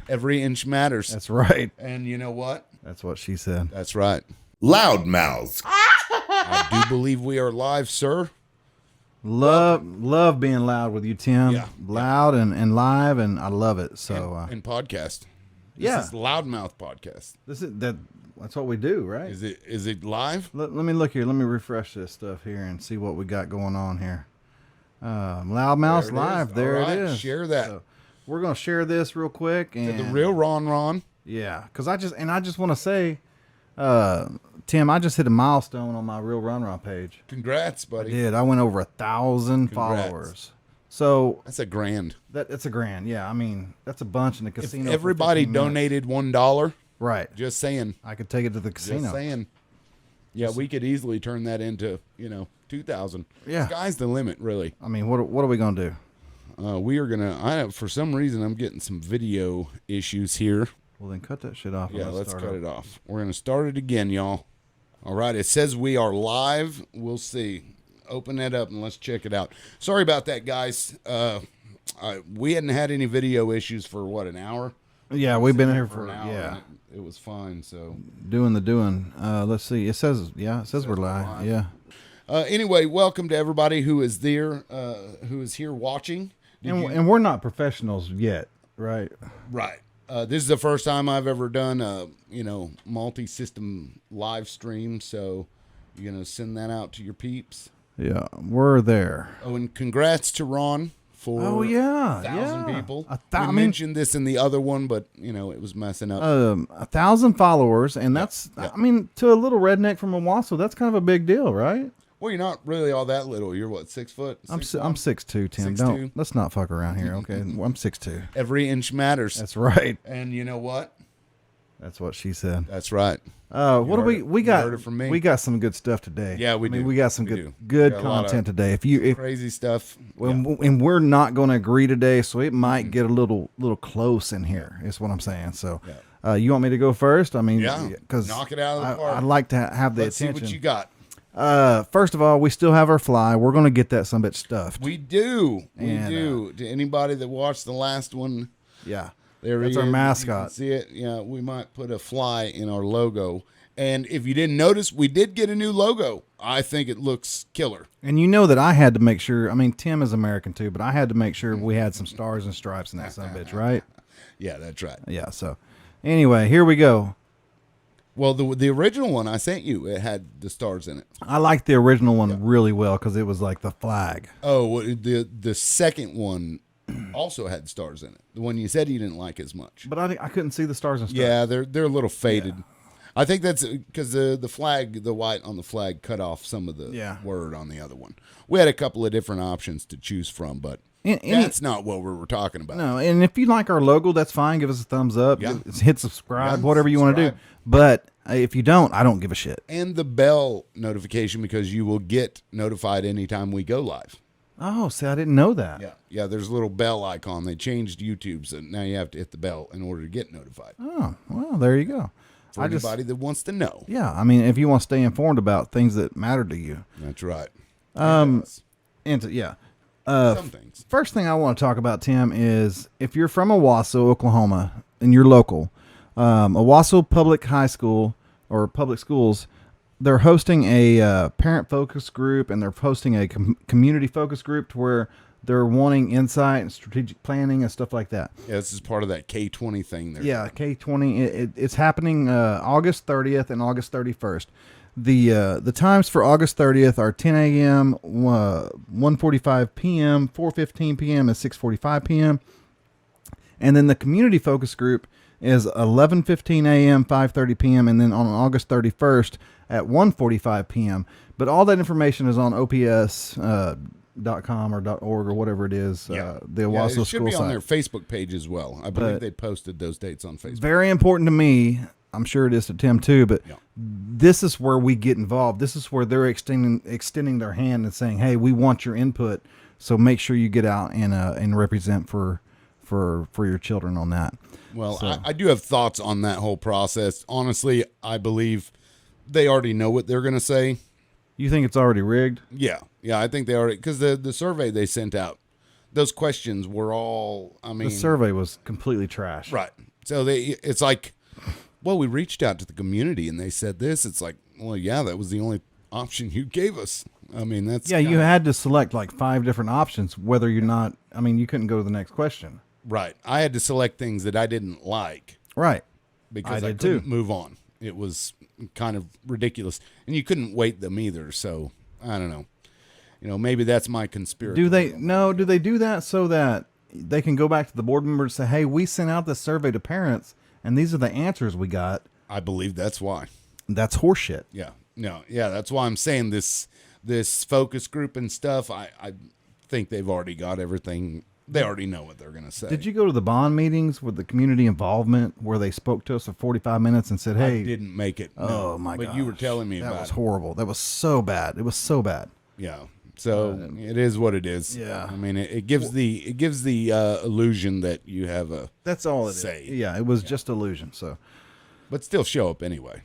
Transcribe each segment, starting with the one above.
Every inch matters. That's right. And you know what? That's what she said. That's right. Loudmouths. I do believe we are live, sir. Love being loud with you, Tim. Yeah. Loud and live, and I love it. So And podcast. yeah. This is Loudmouth Podcast. That's what we do, right? Is it live? Let me look here. Let me refresh this stuff here and see what we got going on here. Loudmouth Live. There All right, it is. Share that. So we're gonna share this real quick. And the real Ron. yeah, because I just want to say, Tim, I just hit a milestone on my Real Ron page. Congrats, buddy. I did. I went over 1,000 followers. So that's a grand. That's a grand. Yeah, I mean that's a bunch in the casino. If everybody donated $1, right? Just saying. I could take it to the casino. Just saying. Yeah, we could easily turn that into 2,000. Yeah, sky's the limit, really. I mean, what are we gonna do? We are gonna. For some reason, I'm getting some video issues here. Well, then cut that shit off. Yeah, let's cut it off. We're gonna start it again, y'all. All right, it says we are live. We'll see. Open that up and let's check it out. Sorry about that, guys. We hadn't had any video issues for an hour? Yeah, we've been here for an hour. yeah. It was fine. So doing. Let's see. It says we're live. Yeah. Anyway, welcome to everybody who is there, who is here watching. And we're not professionals yet, right? Right. This is the first time I've ever done a multi-system live stream. So you're gonna send that out to your peeps. Yeah, we're there. Oh, and congrats to Ron for 1,000 people. We mentioned this in the other one, but it was messing up. 1,000 followers, and that's I mean, to a little redneck from Owasso, that's kind of a big deal, right? Well, you're not really all that little. You're what, 6 foot? I'm 6'2", Tim. 6'2"? Let's not fuck around here, okay? I'm 6'2". Every inch matters. That's right. And you know what? That's what she said. That's right. What do we got? Heard it from me. We got some good stuff today. Yeah, we do. We got some good content today. If crazy stuff. And we're not going to agree today, so it might get a little close in here. Is what I'm saying. So, you want me to go first? I mean, because knock it out of the park. I'd like to have the Let's attention. See what you got. First of all, we still have our fly. We're going to get that sumbitch stuffed. We do. To anybody that watched the last one. Yeah. That's our mascot. You can see it. Yeah, we might put a fly in our logo. And if you didn't notice, we did get a new logo. I think it looks killer. And you know that I had to make sure, I mean, Tim is American too, but I had to make sure we had some stars and stripes in that sumbitch, right? Yeah, that's right. Yeah, so anyway, here we go. Well, the original one I sent you, it had the stars in it. I liked the original one really well because it was like the flag. Oh, well, the second one also had stars in it. The one you said you didn't like as much. But I couldn't see the stars and stripes. Yeah, they're a little faded. Yeah. I think that's because the flag, the white on the flag, cut off some of the word on the other one. We had a couple of different options to choose from, but that's not what we were talking about. No, and if you like our logo, that's fine. Give us a thumbs up. Yeah. Hit subscribe, whatever you want to do. But if you don't, I don't give a shit. And the bell notification, because you will get notified anytime we go live. Oh, see, I didn't know that. Yeah, there's a little bell icon. They changed YouTube, so now you have to hit the bell in order to get notified. Oh, well, there you go. For anybody that wants to know. Yeah, I mean, if you want to stay informed about things that matter to you. That's right. Some things. First thing I want to talk about, Tim, is if you're from Owasso, Oklahoma, and you're local, Owasso Public High School or public schools, they're hosting a parent focus group, and they're hosting a community focus group to where they're wanting insight and strategic planning and stuff like that. Yeah, this is part of that K-20 thing there. Yeah, K-20. It's happening August 30th and August 31st. The times for August 30th are 10 a.m., 1:45 p.m., 4:15 p.m., and 6:45 p.m. And then the community focus group is 11:15 a.m., 5:30 p.m., and then on August 31st at 1:45 p.m. But all that information is on OPS.com or .org or whatever it is. The Owasso school site. It should be on their Facebook page as well. I believe they posted those dates on Facebook. Very important to me. I'm sure it is to Tim too, but this is where we get involved. This is where they're extending their hand and saying, "Hey, we want your input, so make sure you get out and represent for your children on that." Well, so. I do have thoughts on that whole process. Honestly, I believe they already know what they're going to say. You think it's already rigged? Yeah, I think they already, because the survey they sent out, those questions were all, I mean, the survey was completely trash. Right. So it's like, well, we reached out to the community and they said this. It's like, well, yeah, that was the only option you gave us. I mean, that's Yeah, you had to select like 5 different options, whether you're not, I mean, you couldn't go to the next question. right. I had to select things that I didn't like Right. because I I did couldn't too. move on. It was kind of ridiculous. And you couldn't weight them either. So I don't know. Maybe that's my conspiracy. Do they do that so that they can go back to the board members and say, hey, we sent out this survey to parents and these are the answers we got? I believe that's why. That's horseshit. Yeah. No. Yeah. That's why I'm saying this focus group and stuff. I think they've already got everything. They already know what they're going to say. Did you go to the bond meetings with the community involvement where they spoke to us for 45 minutes and said, hey, I didn't make it. No, oh my god. But you were telling me about that was it. horrible. That was so bad. It was so bad. Yeah. So it is what it is. Yeah. I mean, it gives the illusion that you have a That's all it say. is. Yeah, it was just illusion. So but still show up anyway.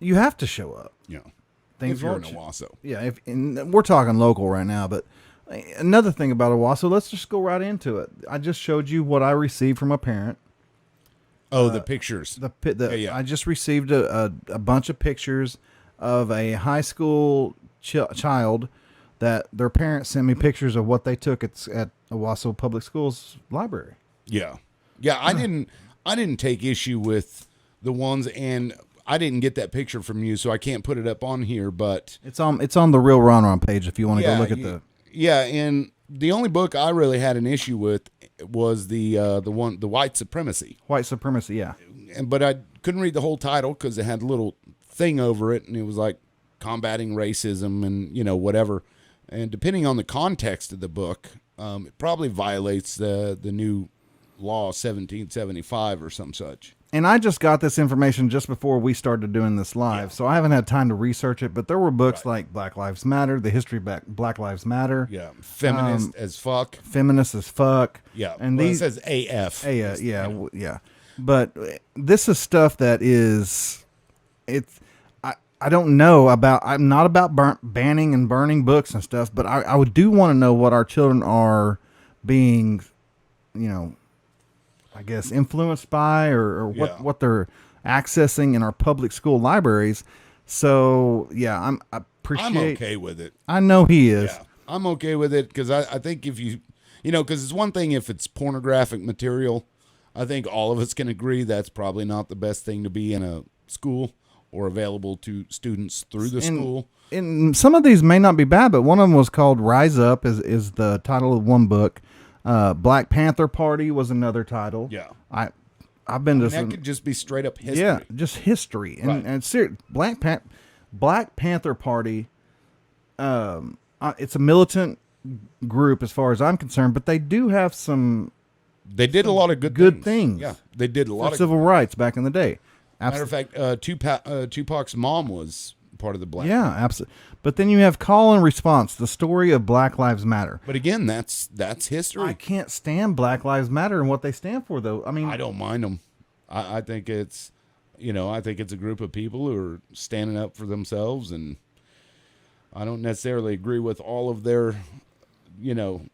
you have to show up. If you're in won't- Owasso. Yeah, and we're talking local right now, but another thing about Owasso, let's just go right into it. I just showed you what I received from a parent. Oh, the pictures. Yeah. I just received a bunch of pictures of a high school child that their parents sent me pictures of what they took at Owasso Public Schools library. Yeah. Yeah, I didn't take issue with the ones, and I didn't get that picture from you, so I can't put it up on here, but It's on the Real Ron page if you want to go look at the. Yeah, and the only book I really had an issue with was the white supremacy. White supremacy, yeah. But I couldn't read the whole title because it had a little thing over it, and it was like combating racism and whatever. And depending on the context of the book, it probably violates the new law 1775 or some such. And I just got this information just before we started doing this live, so I haven't had time to research it. But there were books like Black Lives Matter, The History of Black Lives Matter. Yeah, feminist as fuck. Feminist as fuck. Yeah, and well, these it says AF. Yeah. But this is stuff that is, I don't know about. I'm not about banning and burning books and stuff, but I do want to know what our children are being, I guess, influenced by or what they're accessing in our public school libraries. So yeah, I'm okay with it. I know he is. Yeah, I'm okay with it because I think if because it's one thing if it's pornographic material. I think all of us can agree that's probably not the best thing to be in a school or available to students through the school. And some of these may not be bad, but one of them was called Rise Up is the title of one book. Black Panther Party was another title. Yeah. I've been to that could just be straight up history. Yeah, just history. And serious, Black Panther Party, it's a militant group as far as I'm concerned, but they do have they did a lot of good things. Yeah, they did a lot of civil rights back in the day. Matter of fact, Tupac's mom was part of the Black. Yeah, absolutely. But then you have Call and Response, the story of Black Lives Matter. But again, that's history. I can't stand Black Lives Matter and what they stand for, though. I mean, I don't mind them. I think it's, I think it's a group of people who are standing up for themselves, and I don't necessarily agree with all of their,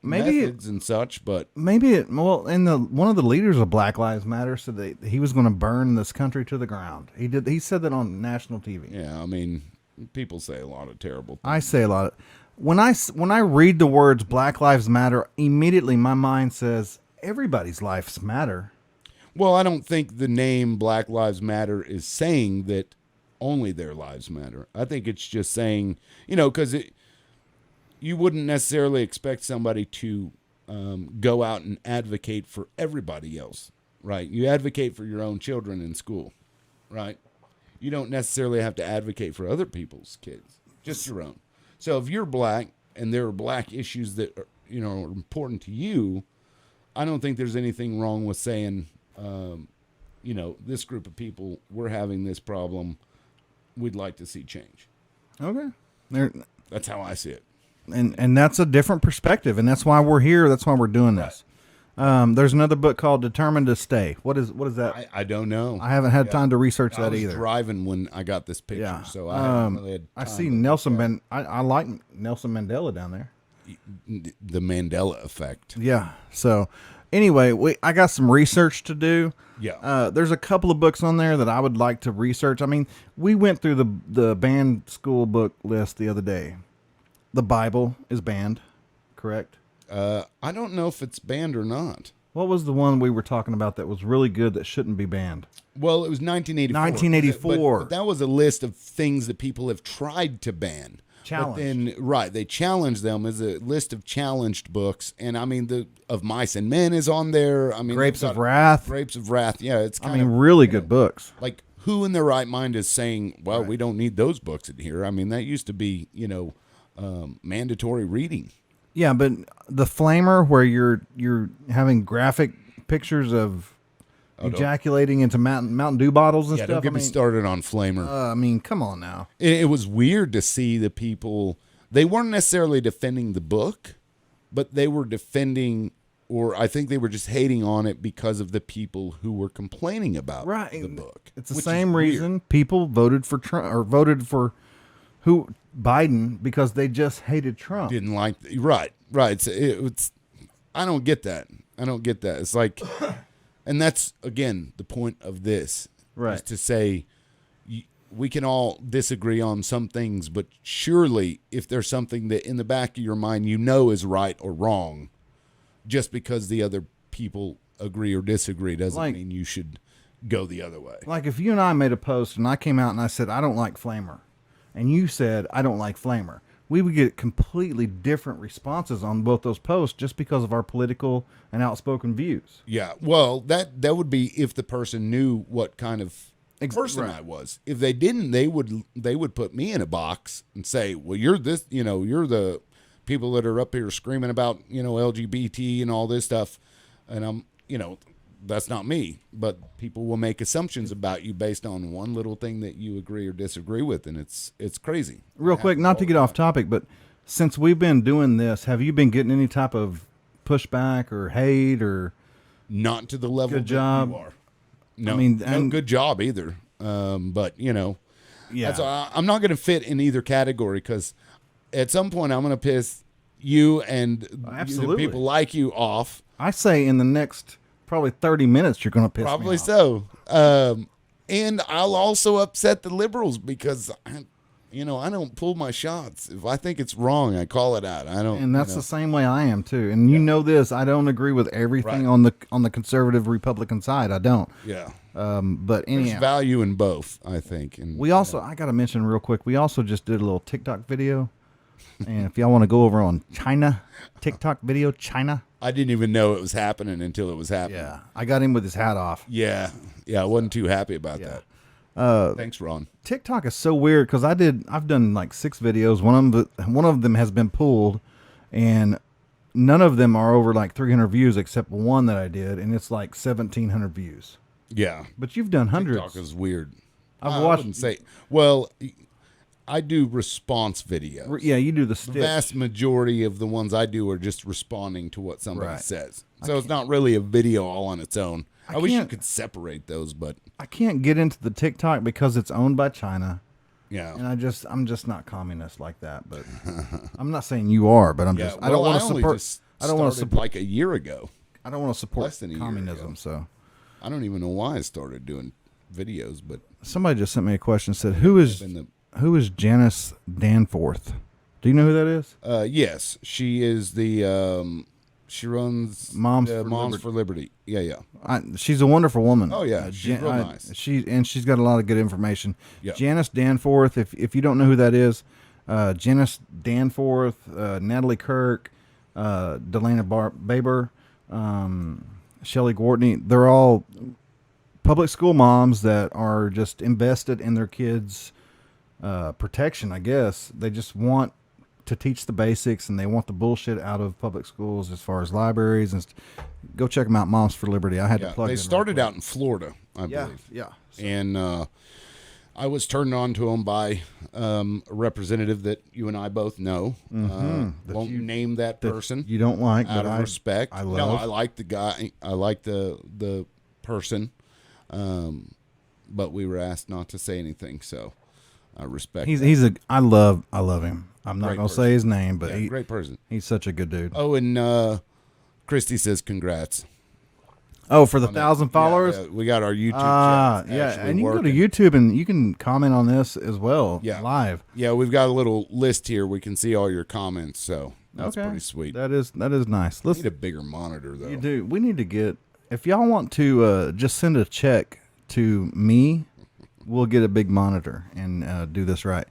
methods and such, but one of the leaders of Black Lives Matter said that he was going to burn this country to the ground. He said that on national TV. Yeah, I mean, people say a lot of terrible things. I say a lot of, when I read the words Black Lives Matter, immediately my mind says everybody's lives matter. Well, I don't think the name Black Lives Matter is saying that only their lives matter. I think it's just saying, because you wouldn't necessarily expect somebody to go out and advocate for everybody else, right? You advocate for your own children in school, right? You don't necessarily have to advocate for other people's kids, just your own. So if you're black and there are black issues that are, are important to you, I don't think there's anything wrong with saying, this group of people, we're having this problem. We'd like to see change. Okay. That's how I see it. And that's a different perspective, and that's why we're here. That's why we're doing this. There's another book called Determined to Stay. What is that? I don't know. I haven't had time to research that either. I was driving when I got this picture, Yeah. so I haven't really had time. I see Nelson I like Nelson Mandela down there. The Mandela effect. Yeah. So Anyway, I got some research to do. Yeah. There's a couple of books on there that I would like to research. I mean, we went through the banned school book list the other day. The Bible is banned, correct? I don't know if it's banned or not. What was the one we were talking about that was really good that shouldn't be banned? Well, it was 1984. 1984. But that was a list of things that people have tried to ban. Challenged. But then, right, they challenged them as a list of challenged books. And I mean, the of Mice and Men is on there. I mean, Grapes of Wrath. Grapes of Wrath. Yeah, it's kind of really good books. like who in their right mind is saying, well, we don't need those books in here. I mean, that used to be, mandatory reading. Yeah, but the Flamer, where you're having graphic pictures of ejaculating into Mountain Dew bottles and Yeah, stuff. don't get me started on Flamer. I mean, come on now. It was weird to see the people. They weren't necessarily defending the book, but they were defending, or I think they were just hating on it because of the people who were complaining about the book. It's the same reason people voted for Trump or voted for Biden because they just hated Trump. Didn't like right. It's I don't get that. It's like, and that's again the point of this, right? Is to say we can all disagree on some things, but surely if there's something that in the back of your mind is right or wrong, just because the other people agree or disagree doesn't mean you should go the other way. Like if you and I made a post and I came out and I said I don't like Flamer, and you said I don't like Flamer, we would get completely different responses on both those posts just because of our political and outspoken views. Yeah, well, that would be if the person knew what kind of person I was. If they didn't, they would put me in a box and say, well, you're this, you're the people that are up here screaming about, LGBT and all this stuff. And I'm, that's not me. But people will make assumptions about you based on one little thing that you agree or disagree with. And it's crazy. Real quick, not to get off topic, but since we've been doing this, have you been getting any type of pushback or hate or? Not to the level good job. You are. No, I mean, no good job either. But yeah, I'm not going to fit in either category because at some point I'm going to piss you and the people like you off. I say in the next probably 30 minutes you're going to piss me off. Probably so. And I'll also upset the liberals because I don't pull my shots. If I think it's wrong, I call it out. I don't. And that's the same way I am too. And you know this, I don't agree with everything on the conservative Republican side. I don't. Yeah. But anyhow, there's value in both, I think. And we also, I got to mention real quick, we also just did a little TikTok video. And if y'all want to go over on TikTok video, China. I didn't even know it was happening until it was happening. Yeah. I got him with his hat off. Yeah. I wasn't too happy about that. Thanks, Ron. TikTok is so weird because I've done like 6 videos. One of them has been pulled, and none of them are over like 300 views except one that I did, and it's like 1,700 views. Yeah, but you've done hundreds. TikTok is weird. I watched. Wouldn't say. Well, I do response videos. Yeah, you do the stitch. The vast majority of the ones I do are just responding to what somebody says. So it's not really a video all on its own. I wish you could separate those, but I can't get into the TikTok because it's owned by China. Yeah, and I'm just not communist like that. But I'm not saying you are, but I don't want to support. I don't want to support like a year ago. I don't want to support communism. So I don't even know why I started doing videos. But somebody just sent me a question. Said who is Janice Danforth? Do you know who that is? Yes, she is the. She runs Moms for Liberty. Yeah. She's a wonderful woman. Oh yeah, she's real nice. She's got a lot of good information. Yeah. Janice Danforth. If you don't know who that is, Janice Danforth, Natalie Kirk, Delana Baber, Shelley Gortney. They're all public school moms that are just invested in their kids' protection. I guess they just want to teach the basics, and they want the bullshit out of public schools as far as libraries and go check them out. Moms for Liberty. I had to plug. They started out in Florida, I believe. Yeah. And I was turned on to them by a representative that you and I both know. Won't name that person. You don't like, out of respect. I love. No, I like the guy. I like the person. But we were asked not to say anything, so I respect. I love him. I'm not going to say his name, but great person. He's such a good dude. Oh, and Christy says congrats. Oh, for the on that. 1,000 followers? Yeah, we got our YouTube channel. Yeah, actually and you working. can go to YouTube and you can comment on this as well, Yeah. live. Yeah, we've got a little list here. We can see all your comments, so that's pretty sweet. That is nice. We need a bigger monitor, though. You do. We need to get. If y'all want to just send a check to me, we'll get a big monitor and do this right.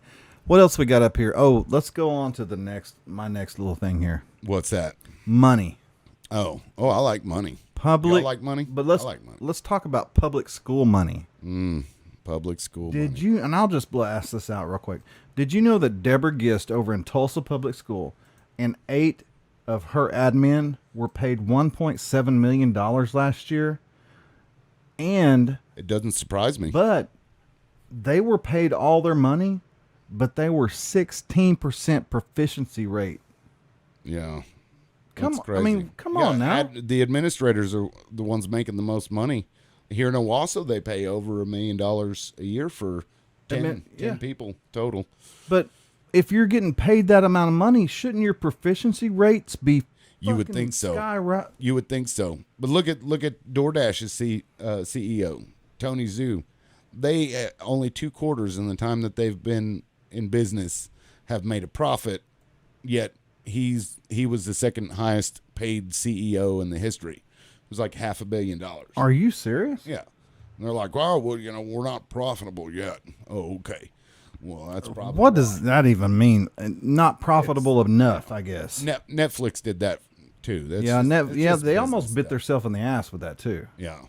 What else we got up here? Oh, let's go on to my next little thing here. What's that? Money. Oh, I like money. Public. Y'all like money? But I like money. let's talk about public school money. Public school Did money. you? And I'll just blast this out real quick. Did you know that Deborah Gist over in Tulsa Public School and 8 of her admin were paid $1.7 million last year? And It doesn't surprise me. but they were paid all their money, but they were 16% proficiency rate. Yeah. Come That's on, crazy. I mean, come on now. The administrators are the ones making the most money. Here in Owasso, they pay over $1 million a year for 10 people total. But if you're getting paid that amount of money, shouldn't your proficiency rates be? You would fucking think so. skyrocket? You would think so. But look at DoorDash's CEO, Tony Zhu. They only 2 quarters in the time that they've been in business have made a profit, yet he was the second highest paid CEO in the history. It was like $500 million. Are you serious? Yeah. And they're like, well, we're not profitable yet. Oh, okay. Well, that's probably What does that even mean? Not profitable enough, I guess. Netflix did that too. That's Yeah, just they business almost bit stuff. themselves in the ass with that too. Yeah.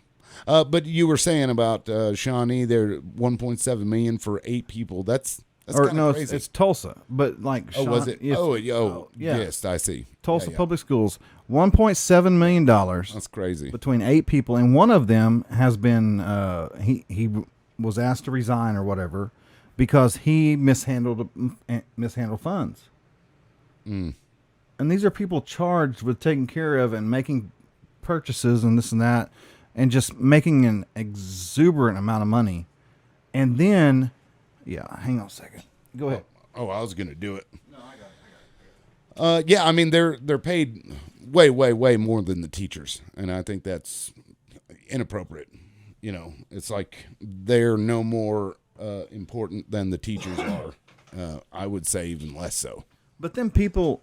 But you were saying about Shawnee, they're $1.7 million for 8 people. That's kind of crazy. It's Tulsa, but like Oh, was it? yes, Yeah. yes. I see. Tulsa Yeah. Public Schools, $1.7 million That's crazy. between 8 people, and one of them has been he was asked to resign or whatever because he mishandled funds. And these are people charged with taking care of and making purchases and this and that, and just making an exuberant amount of money. And then, hang on a second. Go ahead. Oh, I was gonna do it. No, I got it. Yeah, I mean they're paid way more than the teachers, and I think that's inappropriate. You know, it's like they're no more important than the teachers are. I would say even less so. But then people,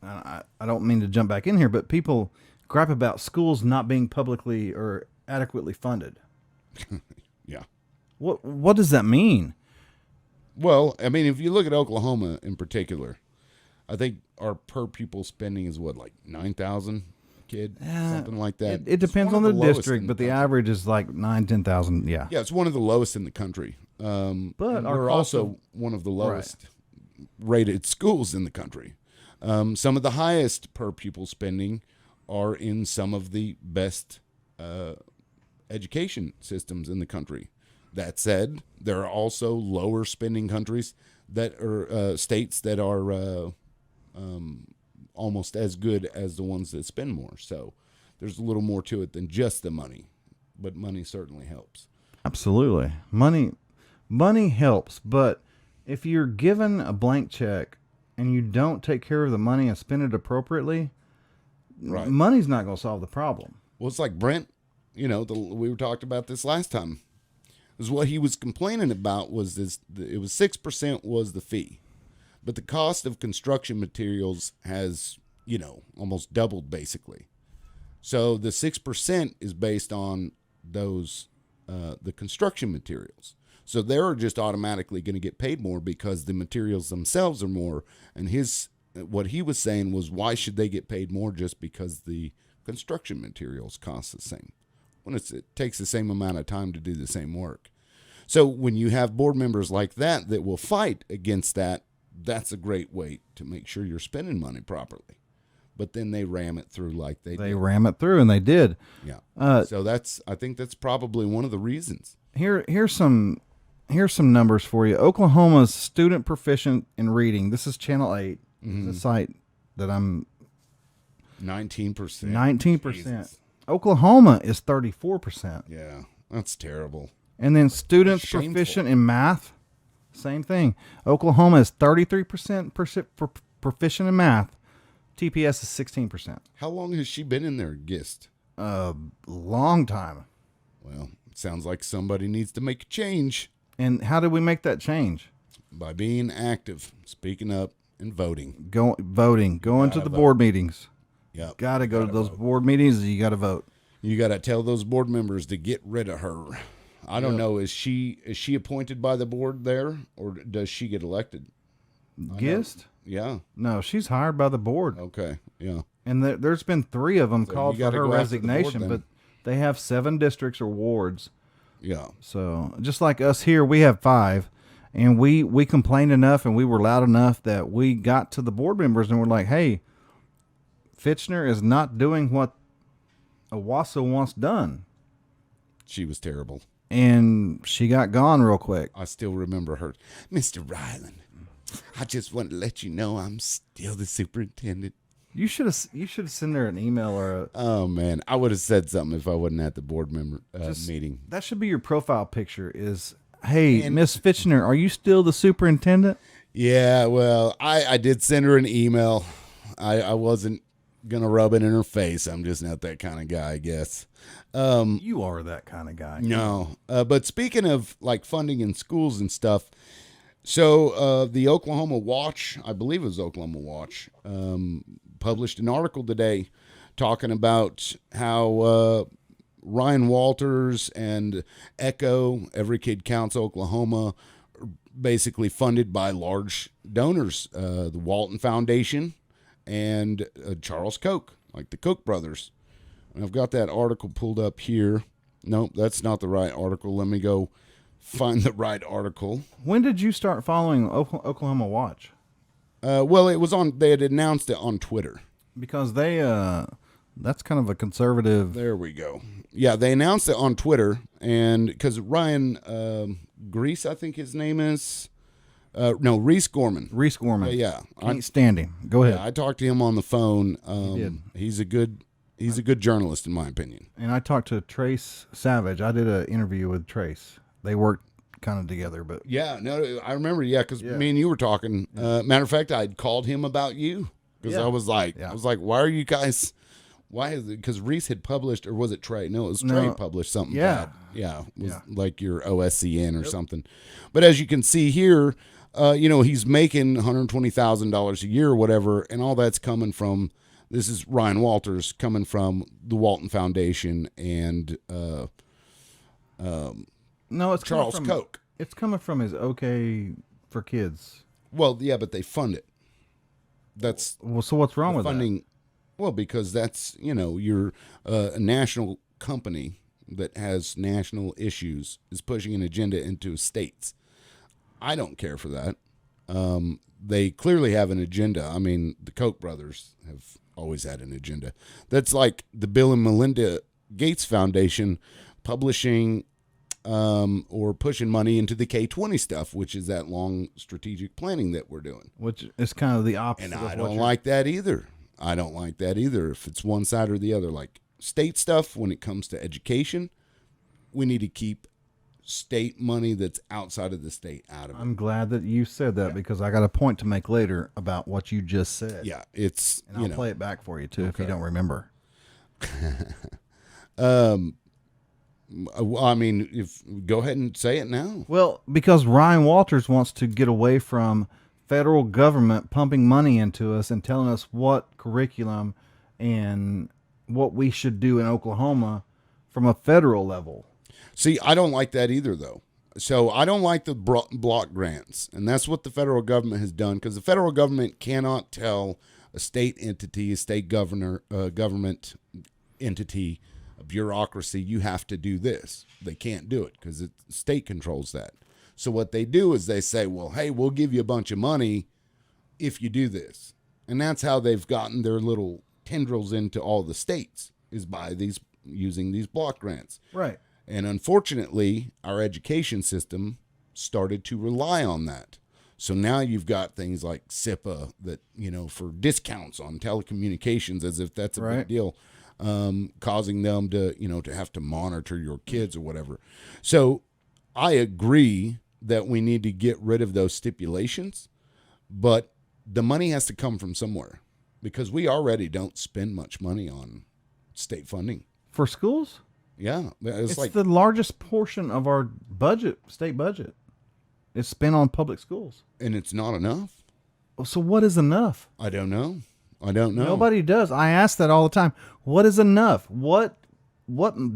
I don't mean to jump back in here, but people gripe about schools not being publicly or adequately funded. Yeah. What does that mean? Well, I mean, if you look at Oklahoma in particular, I think our per pupil spending is like $9,000 a kid, something like that. It depends It's on one the of lowest district, in but the country. average is like 9,000-10,000. Yeah. Yeah, it's one of the lowest in the country. But and our we're cost also one of the lowest rated schools in the country. Some of the highest per pupil spending are in some of the best education systems in the country. That said, there are also lower spending countries that are states that are almost as good as the ones that spend more. So there's a little more to it than just the money, but money certainly helps. Absolutely. Money helps, but if you're given a blank check and you don't take care of the money and spend it appropriately, Right. money's not going to solve the problem. Well, it's like Brent, we were talked about this last time. Is what he was complaining about was this. It was 6% was the fee, but the cost of construction materials has, almost doubled basically. So the 6% is based on those, the construction materials. So they're just automatically going to get paid more because the materials themselves are more. And what he was saying was, why should they get paid more just because the construction materials cost the same when it takes the same amount of time to do the same work? So when you have board members like that will fight against that, that's a great way to make sure you're spending money properly. But then they ram it through like they did. Ram it through, and they did. Yeah. So I think that's probably one of the reasons. Here's some numbers for you. Oklahoma's student proficient in reading. This is Channel 8, the site that I'm 19%. 19%. Jesus. Oklahoma is 34%. Yeah, that's terrible. And then students Shameful. proficient in math, same thing. Oklahoma is 33% proficient in math. TPS is 16%. How long has she been in there, Gist? a long time. Well, it sounds like somebody needs to make a change And how did we make that change? by being active, speaking up, and voting. Voting, going to the board meetings. Yep. Got to go to those board meetings. You got to vote. You got to tell those board members to get rid of her. I don't know. Is she appointed by the board there, or does she get elected? Gist? Yeah. No, she's hired by the board. Okay. Yeah. And there's been 3 of them called you for gotta her go after the board resignation, then. but they have 7 districts or wards. Yeah. So just like us here, we have 5, and we complained enough and we were loud enough that we got to the board members and we're like, hey, Fitchner is not doing what Owasso wants done. She was terrible. And she got gone real quick. I still remember her. Mr. Ryland, I just want to let you know I'm still the superintendent. You should have sent her an email or a. Oh, man. I would have said something if I wasn't at the board member meeting. That should be your profile picture is, hey, Miss Fitchner, are you still the superintendent? Yeah, well, I did send her an email. I wasn't going to rub it in her face. I'm just not that kind of guy, I guess. You are that kind of guy. No. But speaking of like funding in schools and stuff, so the Oklahoma Watch, I believe it was Oklahoma Watch, published an article today talking about how Ryan Walters and Echo, Every Kid Counts Oklahoma, are basically funded by large donors, the Walton Foundation and Charles Koch, like the Koch brothers. And I've got that article pulled up here. Nope, that's not the right article. Let me go find the right article. When did you start following Oklahoma Watch? Well, it was on. They had announced it on Twitter. Because they, that's kind of a conservative. There we go. Yeah, they announced it on Twitter, and because Ryan Grease, I think his name is. No, Reese Gorman. Reese Gorman. Yeah, Can't stand him. Go ahead. yeah, I talked to him on the phone. did. He's a good journalist, in my opinion. And I talked to Trace Savage. I did an interview with Trace. They worked kind of together, but Yeah, no, I remember. Yeah, because Yeah. me and you were talking. Matter of fact, I'd called him about you because Yeah. I was like, Yeah. why are you guys? Why is it? Because Reese had published, or was it Trey? No, it was Trey published something. Yeah. bad. Yeah, it was Yeah. like your OSCN or something. But as you can see here, he's making $120,000 a year or whatever, and all that's coming from. This is Ryan Walters coming from the Walton Foundation and no, it's Charles coming from, Koch. It's coming from his OK for Kids. Well, yeah, but they fund it. That's Well, so what's wrong with funding. Well, because that's you're a national company that has national issues is pushing an agenda into states. I don't care for that. They clearly have an agenda. I mean, the Koch brothers have always had an agenda. That's like the Bill and Melinda Gates Foundation publishing or pushing money into the K-20 stuff, which is that long strategic planning that we're doing. Which is kind of the opposite. And I of what don't you're- like that either. I don't like that either. If it's one side or the other, like state stuff, when it comes to education, we need to keep state money that's outside of the state out of it. I'm glad that you said that because I got a point to make later about what you just said. Yeah, it's And I'll play it back for you too if you don't remember. I mean, if go ahead and say it now. Well, because Ryan Walters wants to get away from federal government pumping money into us and telling us what curriculum and what we should do in Oklahoma from a federal level. See, I don't like that either, though. So I don't like the block grants, and that's what the federal government has done, because the federal government cannot tell a state entity, a state government entity, a bureaucracy, you have to do this. They can't do it because the state controls that. So what they do is they say, well, hey, we'll give you a bunch of money if you do this. And that's how they've gotten their little tendrils into all the states, is by using these block grants. Right. And unfortunately, our education system started to rely on that. So now you've got things like SIPA that, for discounts on telecommunications, as if that's a Right. big deal, causing them to, to have to monitor your kids or whatever. So I agree that we need to get rid of those stipulations, but the money has to come from somewhere, because we already don't spend much money on state funding. For schools? Yeah. It's like the largest portion of our budget, state budget. It's spent on public schools. And it's not enough. So what is enough? I don't know. I don't know. Nobody does. I ask that all the time. What is enough? What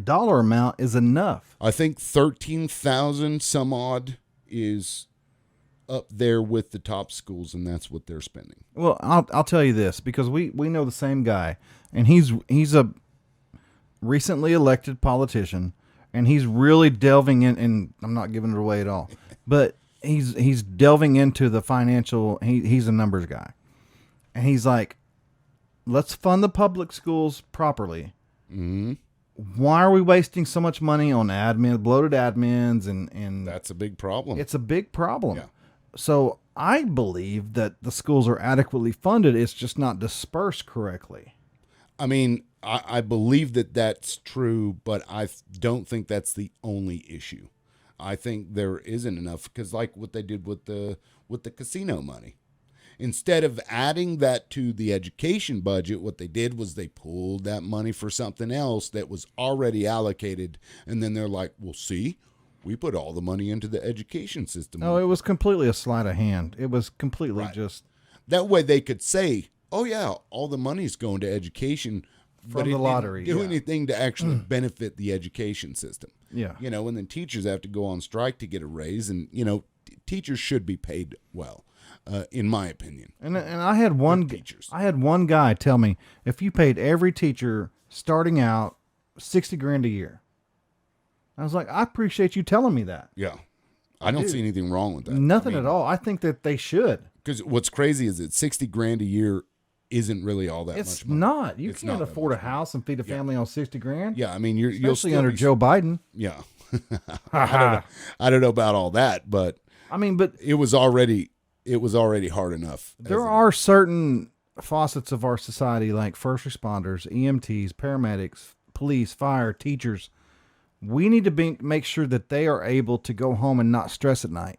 dollar amount is enough? I think 13,000 some odd is up there with the top schools, and that's what they're spending. Well, I'll tell you this, because we know the same guy, and he's a recently elected politician, and he's really delving in, and I'm not giving it away at all, but he's delving into the financial. He's a numbers guy, and he's like, let's fund the public schools properly. Mm-hmm. Why are we wasting so much money on bloated admins, and that's a big problem. It's a big problem. Yeah. So I believe that the schools are adequately funded. It's just not dispersed correctly. I mean, I believe that that's true, but I don't think that's the only issue. I think there isn't enough, because like what they did with the casino money. Instead of adding that to the education budget, what they did was they pulled that money for something else that was already allocated. And then they're like, well, see, we put all the money into the education system. No, it was completely a sleight of hand. It was completely just. That way they could say, oh, yeah, all the money's going to education. From the lottery. Didn't do anything to actually benefit the education system. Yeah. You know, and then teachers have to go on strike to get a raise. And, you know, teachers should be paid well. In my opinion. And I had one guy tell me, if you paid every teacher starting out $60,000 a year, I was like, I appreciate you telling me that. Yeah. I don't see anything wrong with that. Nothing at all. I think that they should. Because what's crazy is that $60,000 a year isesn't really all that much money. It's not. You can't afford a house and feed a family on $60,000. Yeah, I mean, you'll especially under Joe Biden. Yeah. I don't know about all that, but I mean, but it was already hard enough. There are certain facets of our society, like first responders, EMTs, paramedics, police, fire, teachers. We need to make sure that they are able to go home and not stress at night.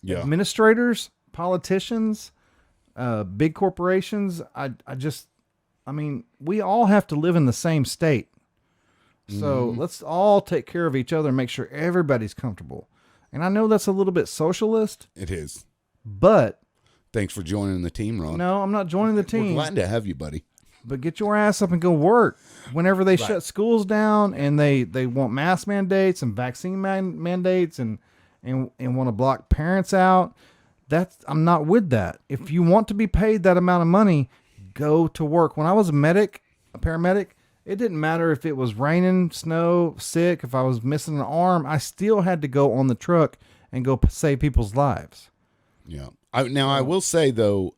Yeah. Administrators, politicians, big corporations. I mean, we all have to live in the same state. So let's all take care of each other and make sure everybody's comfortable. And I know that's a little bit socialist. It is. But thanks for joining the team, Ron. No, I'm not joining the team. We're glad to have you, buddy. But get your ass up and go work. Whenever they shut schools down and they want mask mandates and vaccine mandates and want to block parents out, I'm not with that. If you want to be paid that amount of money, go to work. When I was a paramedic, it didn't matter if it was raining, snow, sick, if I was missing an arm, I still had to go on the truck and go save people's lives. Yeah. I will say, though,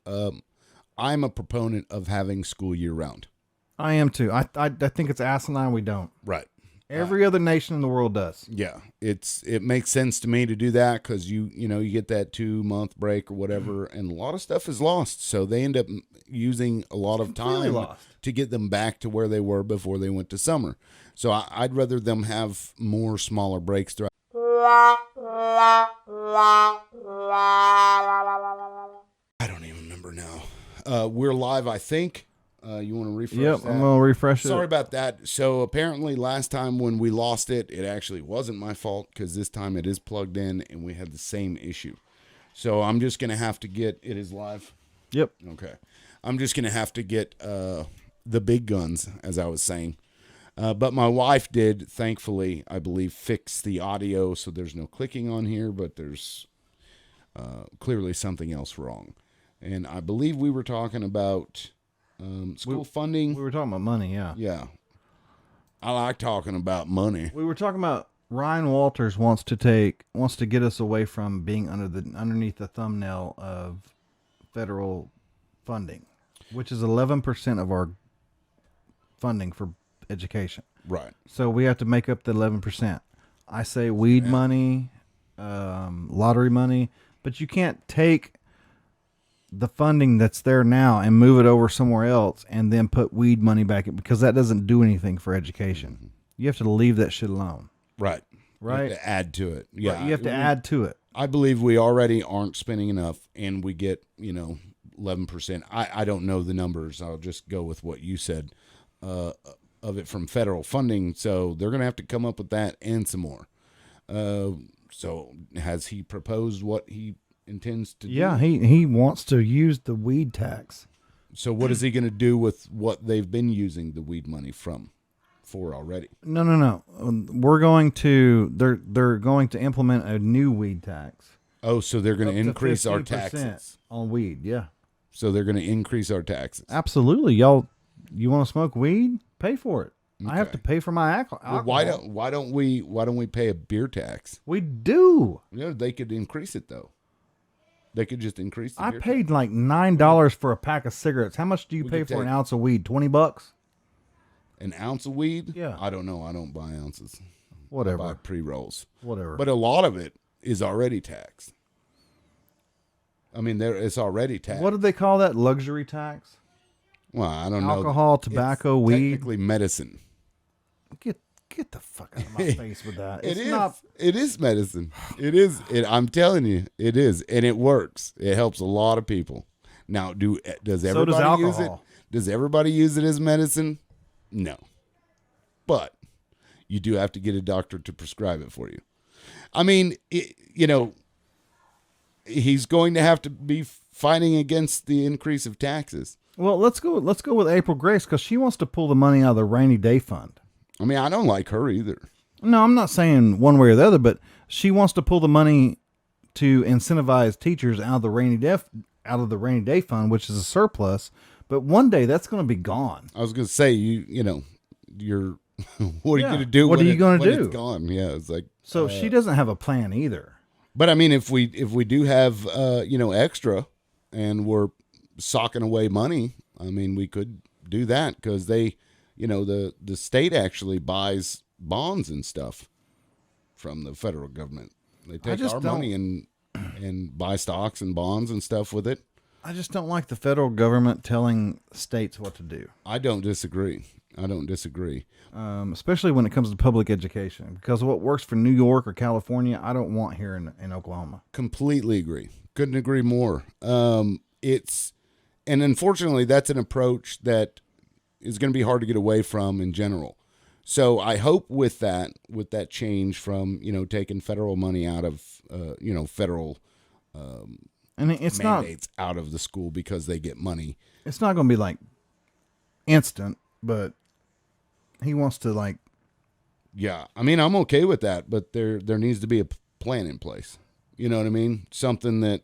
I'm a proponent of having school year round. I am, too. I think it's asinine we don't. Right. Every other nation in the world does. Yeah. It makes sense to me to do that because you get that 2-month break or whatever, and a lot of stuff is lost. So they end up using a lot of time to get them back to where they were before they went to summer. So I'd rather them have more smaller breaks throughout. I don't even remember now. We're live, I think. You want to refresh Yep, that? I'm going to refresh it. Sorry about that. So apparently last time when we lost it, it actually wasn't my fault because this time it is plugged in and we had the same issue. So I'm just going to have to get, it is live? Yep. Okay. I'm just going to have to get the big guns, as I was saying. But my wife did, thankfully, I believe, fix the audio so there's no clicking on here, but there's clearly something else wrong. And I believe we were talking about school funding. We were talking about money, yeah. Yeah. I like talking about money. We were talking about Ryan Walters wants to get us away from being underneath the thumbnail of federal funding, which is 11% of our funding for education. Right. So we have to make up the 11%. I say weed money, lottery money, but you can't take the funding that's there now and move it over somewhere else and then put weed money back in, because that doesn't do anything for education. Mm-hmm. You have to leave that shit alone. Right. Right. You have to add to it. Yeah. Right. You have to add to it. I believe we already aren't spending enough and we get, 11%. I don't know the numbers. I'll just go with what you said. of it from federal funding. So they're going to have to come up with that and some more. So has he proposed what he intends to do? Yeah, he wants to use the weed tax. So what is he going to do with what they've been using the weed money for already? No. We're going to they're going to implement a new weed tax. Oh, so they're going Up to to increase our 15% taxes. on weed. Yeah, So they're going to increase our taxes. absolutely. Y'all, you want to smoke weed? Pay for it. I have Okay. to pay for my alcohol. Well, why don't we pay a beer tax? We do. You know, they could increase it though. They could just increase the I beer paid like $9 for a pack of cigarettes. How much do you We pay could for an take- ounce of weed? $20? tax. An ounce of weed? Yeah. I don't know. I don't buy ounces. I Whatever. buy pre-rolls. Whatever. But a lot of it is already taxed. I mean, it's already taxed. What do they call that? Luxury tax? Well, I don't know. Alcohol, It's tobacco, weed. technically medicine. Get the fuck out of my face with that. It is medicine. It is. I'm telling you, it is, and it works. It helps a lot of people. Now, does everybody use it? alcohol. Does everybody use it as medicine? No, but you do have to get a doctor to prescribe it for you. I mean, he's going to have to be fighting against the increase of taxes. Well, let's go with April Grace because she wants to pull the money out of the rainy day fund. I mean, I don't like her either. No, I'm not saying one way or the other, but she wants to pull the money to incentivize teachers out of the rainy day fund, which is a surplus. But one day that's going to be gone. I was going to say, you're what are you Yeah. going to do? What are you gonna when do? It's gone. Yeah, it's like. So she doesn't have a plan either. But I mean, if we do have extra, and we're socking away money, I mean, we could do that because they, the state actually buys bonds and stuff from the federal government. They take just our money and buy stocks and bonds and stuff with it. I just don't like the federal government telling states what to do. I don't disagree. Especially when it comes to public education, because what works for New York or California, I don't want here in Oklahoma. Completely agree. Couldn't agree more. And unfortunately, that's an approach that is going to be hard to get away from in general. So I hope with that change from, taking federal money out of, federal And it's mandates out of the school because they get money. It's not going to be like instant, but he wants to Yeah. I mean, I'm okay with that, but there needs to be a plan in place. You know what I mean? Something that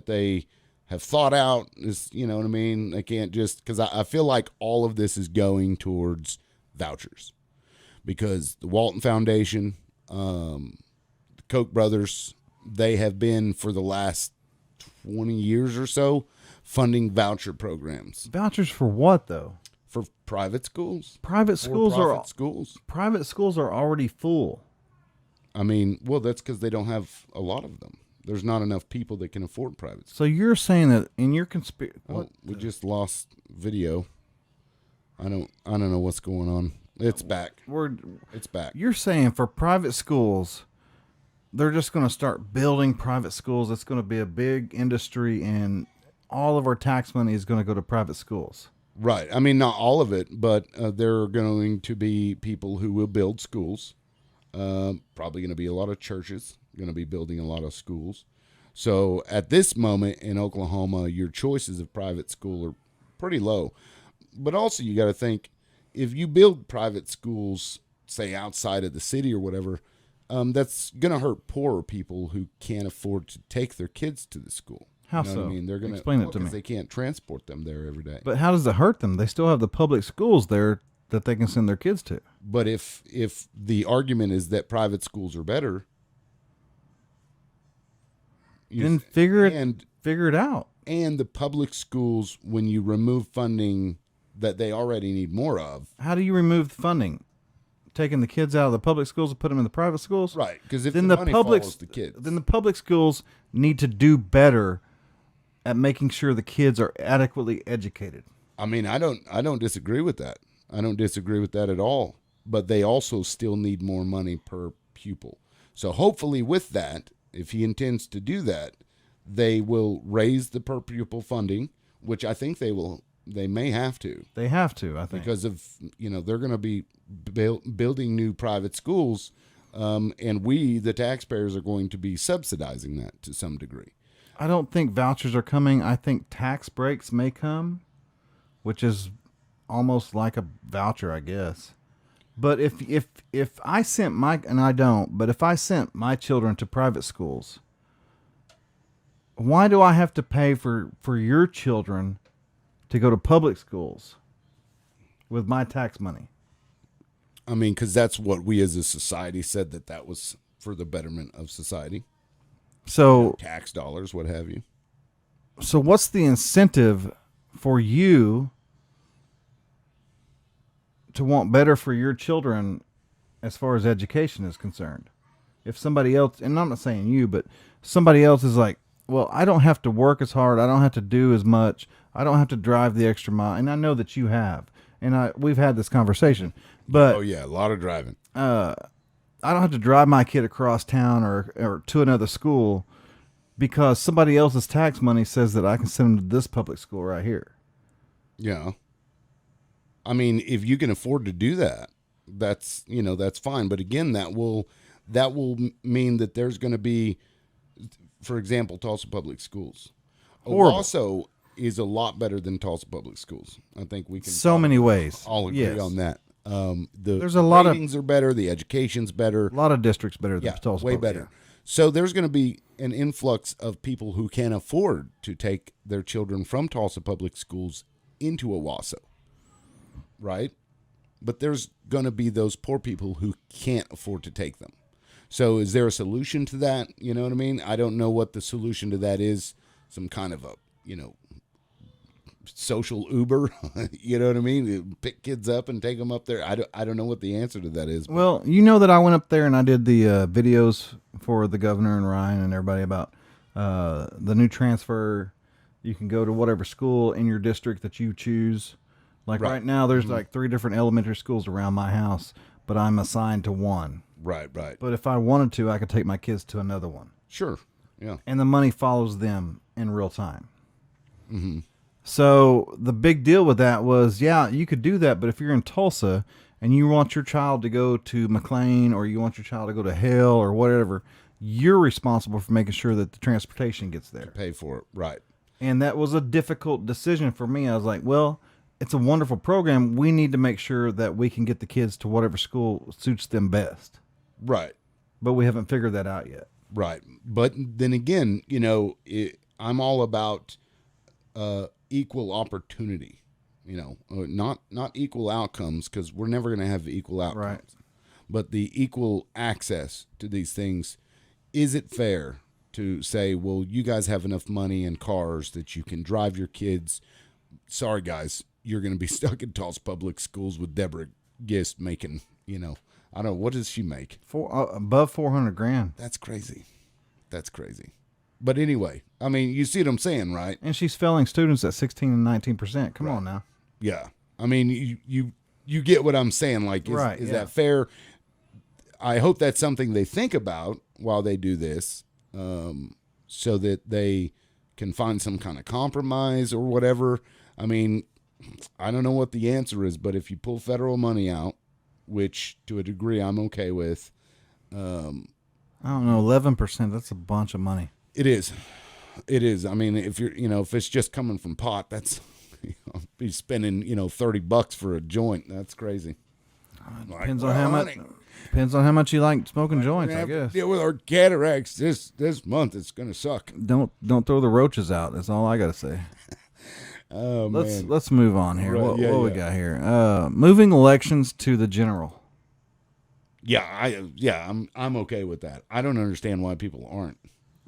they have thought out is, you know what I mean? They can't just, because I feel like all of this is going towards vouchers because the Walton Foundation, the Koch brothers, they have been for the last 20 years or so funding voucher programs. Vouchers for what though? For private schools. Private schools Private schools. are already full. I mean, well, that's because they don't have a lot of them. There's not enough people that can afford private schools. So you're saying that in your conspiracy? Oh, we just lost video. I don't know what's going on. It's back. It's back. You're saying for private schools, they're just going to start building private schools. It's going to be a big industry, and all of our tax money is going to go to private schools. Right. I mean, not all of it, but there are going to be people who will build schools. Probably going to be a lot of churches going to be building a lot of schools. So at this moment in Oklahoma, your choices of private school are pretty low. But also you got to think, if you build private schools, say outside of the city or whatever, that's going to hurt poorer people who can't afford to take their kids to the school. How You know so? what I mean? They're going Explain it to me. Because they can't transport them there every day. But how does it hurt them? They still have the public schools there that they can send their kids to. But if the argument is that private schools are better, Then figure it out. And the public schools, when you remove funding that they already need more of. How do you remove the funding? Taking the kids out of the public schools and put them in the private schools? Right, because if then the money public follows the kids. Then the public schools need to do better at making sure the kids are adequately educated. I mean, I don't disagree with that. I don't disagree with that at all. But they also still need more money per pupil. So hopefully with that, if he intends to do that, they will raise the per pupil funding, which I think they will They may have to. They have to, I think. Because of, they're going to be building new private schools, and we, the taxpayers, are going to be subsidizing that to some degree. I don't think vouchers are coming. I think tax breaks may come, which is almost like a voucher, I guess. But if I sent and I don't, but if I sent my children to private schools, why do I have to pay for your children to go to public schools with my tax money? I mean, because that's what we as a society said that was for the betterment of society. So tax dollars, what have you. So what's the incentive for you to want better for your children as far as education is concerned? If somebody else, and I'm not saying you, but somebody else is like, well, I don't have to work as hard. I don't have to do as much. I don't have to drive the extra mile. And I know that you have. And we've had this conversation. But oh, yeah, a lot of driving. I don't have to drive my kid across town or to another school because somebody else's tax money says that I can send them to this public school right here. Yeah. I mean, if you can afford to do that, that's fine. But again, that will mean that there's going to be, for example, Tulsa Public Schools. Owasso is a lot better than Tulsa Public Schools. I think we can many ways. All agree on that. There's a lot of ratings are better. The education's better. A lot of districts better than Tulsa. Way better. Yeah. So there's going to be an influx of people who can afford to take their children from Tulsa Public Schools into Owasso, right? But there's going to be those poor people who can't afford to take them. So is there a solution to that? You know what I mean? I don't know what the solution to that is. Some kind of a, social Uber, you know what I mean? Pick kids up and take them up there. I don't know what the answer to that is. But. Well, you know that I went up there and I did the videos for the governor and Ryan and everybody about the new transfer. You can go to whatever school in your district that you choose. Like right now, there's like 3 different elementary schools around my house, but I'm assigned to one. Right. But if I wanted to, I could take my kids to another one. Sure. Yeah. And the money follows them in real time. Mm-hmm. So the big deal with that was, yeah, you could do that, but if you're in Tulsa and you want your child to go to McLean or you want your child to go to Hale or whatever, you're responsible for making sure that the transportation gets there. Pay for it, right. And that was a difficult decision for me. I was like, well, it's a wonderful program. We need to make sure that we can get the kids to whatever school suits them best. Right. But we haven't figured that out yet. Right. But then again, I'm all about equal opportunity, not equal outcomes, because we're never going to have equal outcomes. Right. But the equal access to these things. Is it fair to say, well, you guys have enough money and cars that you can drive your kids? Sorry, guys, you're going to be stuck in Tulsa Public Schools with Deborah Gist making, I don't know, what does she make? Above $400,000. That's crazy. But anyway, I mean, you see what I'm saying, right? And she's failing students at 16 and 19%. Come on now. Yeah. I mean, you get what I'm saying. Like, is that fair? I hope that's something they think about while they do this, so that they can find some kind of compromise or whatever. I mean, I don't know what the answer is, but if you pull federal money out, which to a degree I'm okay with. I don't know, 11%, that's a bunch of money. It is. I mean, if you're, if it's just coming from pot, that's, be spending, $30 for a joint. That's crazy. Depends on how much you like smoking joints, I guess. Deal with our cataracts this month. It's going to suck. Don't throw the roaches out. That's all I got to say. Oh, man. Let's move on here. Right, what we got here? Moving elections to the general. Yeah, I'm okay with that. I don't understand why people aren't.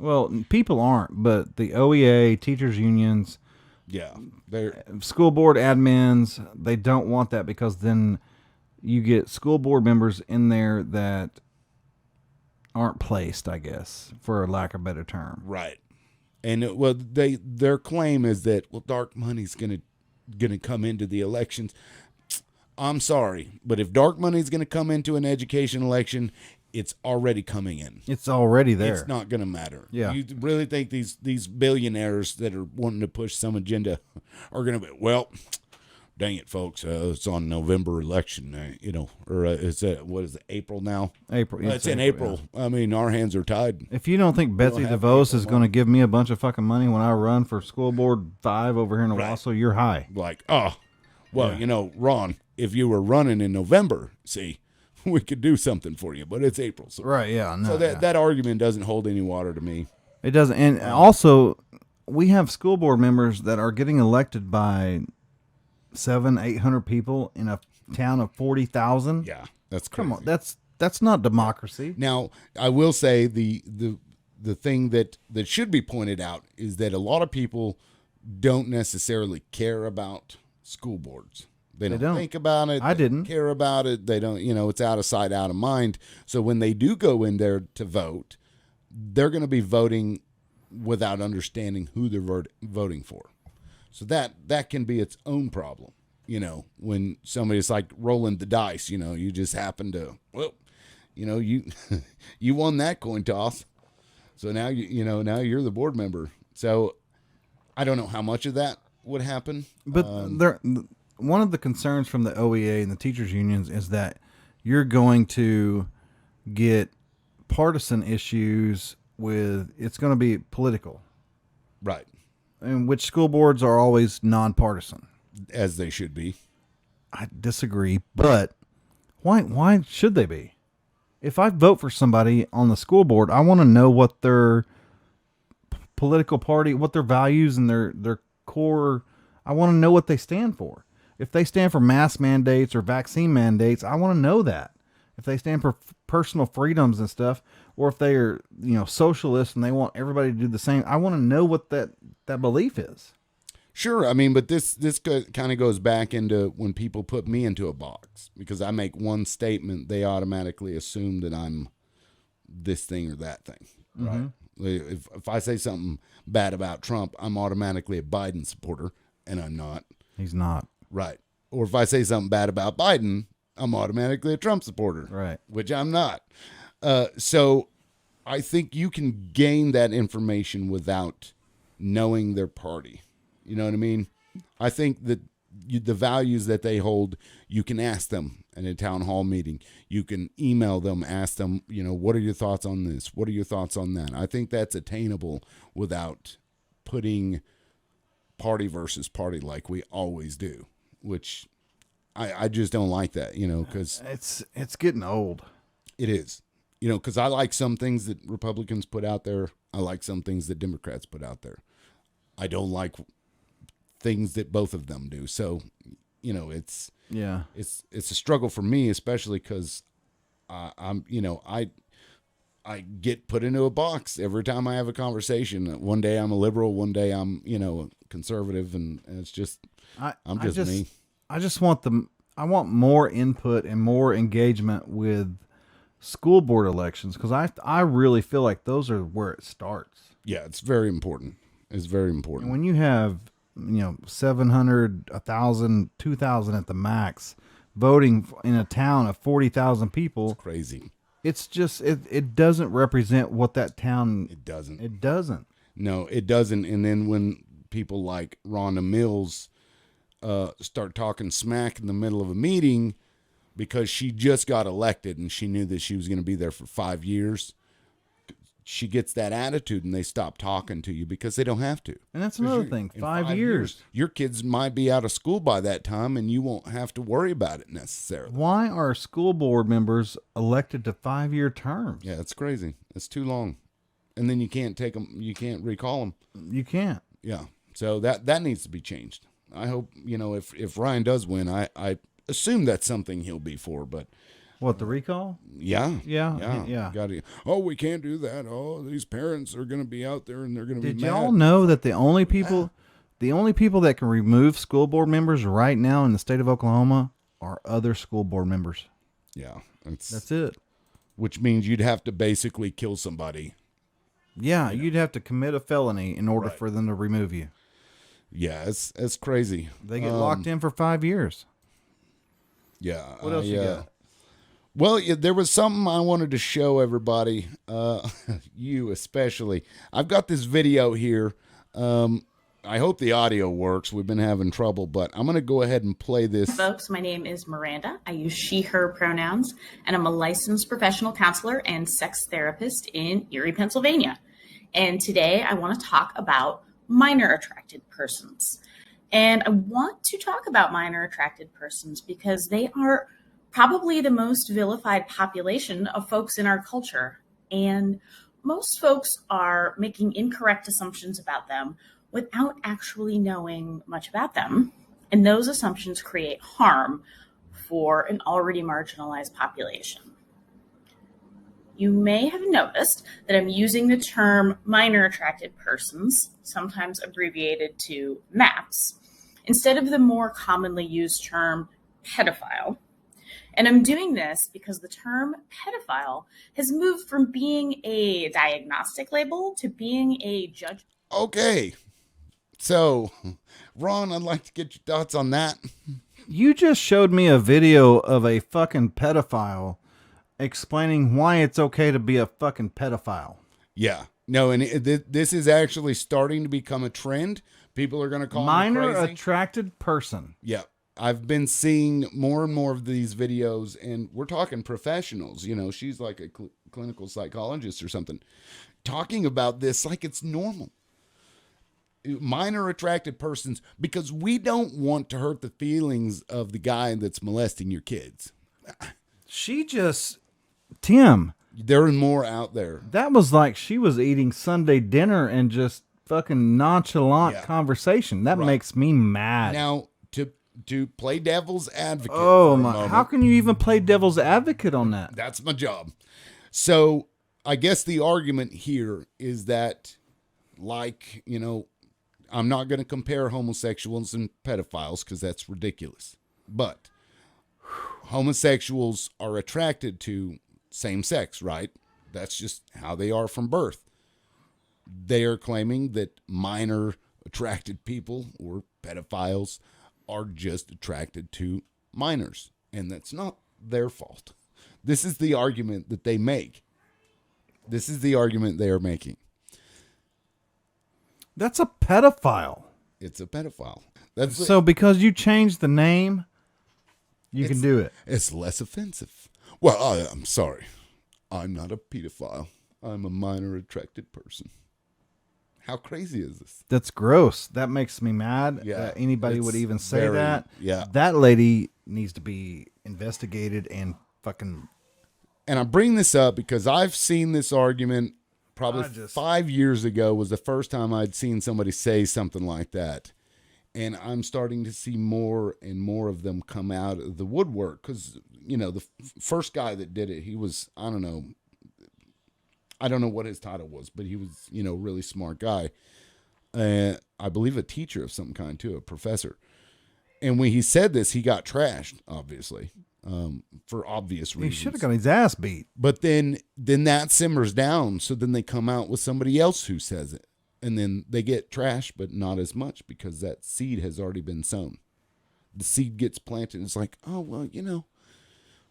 Well, people aren't, but the OEA, teachers unions, they're school board admins, they don't want that because then you get school board members in there that aren't placed, I guess, for lack of a better term. Right. And their claim is that dark money's going to come into the elections. I'm sorry, but if dark money is going to come into an education election, it's already coming in. It's already there. It's not going to matter. Yeah. You really think these billionaires that are wanting to push some agenda are going to be, well, dang it, folks, it's on November election, or it's what is it, April now? April. It's in April. Yeah. I mean, our hands are tied. If you don't think Betsy DeVos is going to give me a bunch of fucking money when I run for school board 5 over here in Owasso, you're high. Like, Ron, if you were running in November, see, we could do something for you, but it's April. So, right, yeah. No, so that argument doesn't hold any water to me. It doesn't. And also, we have school board members that are getting elected by 700-800 people in a town of 40,000. Yeah, that's crazy. Come on, that's not democracy. Now, I will say the thing that should be pointed out is that a lot of people don't necessarily care about school boards. They don't think about it. I didn't care about it. They don't, it's out of sight, out of mind. So when they do go in there to vote, they're going to be voting without understanding who they're voting for. So that can be its own problem. When somebody's like rolling the dice, you just happen to, you you won that coin toss. So now now you're the board member. So I don't know how much of that would happen. But one of the concerns from the OEA and the teachers unions is that you're going to get partisan issues it's going to be political. Right. And which school boards are always nonpartisan. As they should be. I disagree, but why should they be? If I vote for somebody on the school board, I want to know what their political party, what their values and their core, I want to know what they stand for. If they stand for mask mandates or vaccine mandates, I want to know that. If they stand for personal freedoms and stuff, or if they are, socialists and they want everybody to do the same, I want to know what that belief is. Sure. I mean, but this kind of goes back into when people put me into a box because I make one statement, they automatically assume that I'm this thing or that thing. Right. Mm-hmm. If I say something bad about Trump, I'm automatically a Biden supporter, and I'm not. He's not. Right. Or if I say something bad about Biden, I'm automatically a Trump supporter. Right. Which I'm not. So I think you can gain that information without knowing their party. You know what I mean? I think that the values that they hold, you can ask them in a town hall meeting. You can email them, ask them, what are your thoughts on this? What are your thoughts on that? I think that's attainable without putting party versus party like we always do, which I just don't like that, because it's getting old. It is, because I like some things that Republicans put out there. I like some things that Democrats put out there. I don't like things that both of them do. So, it's a struggle for me, especially because I get put into a box every time I have a conversation. One day I'm a liberal, one day I'm, a conservative, and it's just, I'm just me. I want more input and more engagement with school board elections because I really feel like those are where it starts. Yeah, it's very important. It's very important. And when you have 700, 1,000, 2,000 at the max voting in a town of 40,000 people, it's crazy. It's just it doesn't represent what that town. It doesn't. It doesn't. No, it doesn't. And then when people like Rhonda Mills start talking smack in the middle of a meeting because she just got elected and she knew that she was going to be there for 5 years, she gets that attitude and they stop talking to you because they don't have to. And that's another thing. 5 years. Your kids might be out of school by that time and you won't have to worry about it necessarily. Why are school board members elected to 5-year terms? Yeah, it's crazy. It's too long. And then you can't take them. You can't recall them. You can't. Yeah. So that needs to be changed. I hope, if Ryan does win, I assume that's something he'll be for, but what, the recall? Yeah. Yeah. We can't do that. Oh, these parents are going to be out there and they're going to be mad. Did y'all know that the only people that can remove school board members right now in the state of Oklahoma are other school board members? Yeah. That's it. Which means you'd have to basically kill somebody. Yeah, you'd have to commit a felony in order for them to remove you. Yeah, it's crazy. They get locked in for 5 years. Yeah. What else you got? Well, there was something I wanted to show everybody, you especially. I've got this video here. I hope the audio works. We've been having trouble, but I'm going to go ahead and play this. Folks, my name is Miranda. I use she, her pronouns, and I'm a licensed professional counselor and sex therapist in Erie, Pennsylvania. And today I want to talk about minor attracted persons. And I want to talk about minor attracted persons because they are probably the most vilified population of folks in our culture. And most folks are making incorrect assumptions about them without actually knowing much about them. And those assumptions create harm for an already marginalized population. You may have noticed that I'm using the term minor attracted persons, sometimes abbreviated to MAPS, instead of the more commonly used term pedophile. And I'm doing this because the term pedophile has moved from being a diagnostic label to being a judge. Okay. So, Ron, I'd like to get your thoughts on that. You just showed me a video of a fucking pedophile explaining why it's okay to be a fucking pedophile. Yeah. No, and this is actually starting to become a trend. People are going to call minor me crazy. Attracted person. Yeah. I've been seeing more and more of these videos, and we're talking professionals. You know, she's like a clinical psychologist or something, talking about this like it's normal. Minor attracted persons, because we don't want to hurt the feelings of the guy that's molesting your kids. Tim. There are more out there. That was like she was eating Sunday dinner and just fucking nonchalant conversation. That makes me mad. Now, to play devil's advocate. Oh my! Moment, how can you even play devil's advocate on that? That's my job. So I guess the argument here is that, like, you know, I'm not going to compare homosexuals and pedophiles because that's ridiculous. But homosexuals are attracted to same sex, right? That's just how they are from birth. They are claiming that minor attracted people or pedophiles are just attracted to minors, and that's not their fault. This is the argument that they make. This is the argument they are making. That's a pedophile. It's a pedophile. That's so because you changed the name, you can do it. It's less offensive. Well, I'm sorry. I'm not a pedophile. I'm a minor attracted person. How crazy is this? That's gross. That makes me mad that anybody would even say that. Yeah. That lady needs to be investigated and fucking... And I bring this up because I've seen this argument probably 5 years ago was the first time I'd seen somebody say something like that. And I'm starting to see more and more of them come out of the woodwork because, you know, the first guy that did it, he was, I don't know what his title was, but he was, you know, a really smart guy. I believe a teacher of some kind too, a professor. And when he said this, he got trashed, obviously, for obvious reasons. He should have got his ass beat. But then that simmers down. So then they come out with somebody else who says it. And then they get trashed, but not as much because that seed has already been sown. The seed gets planted. It's like, oh, well, you know,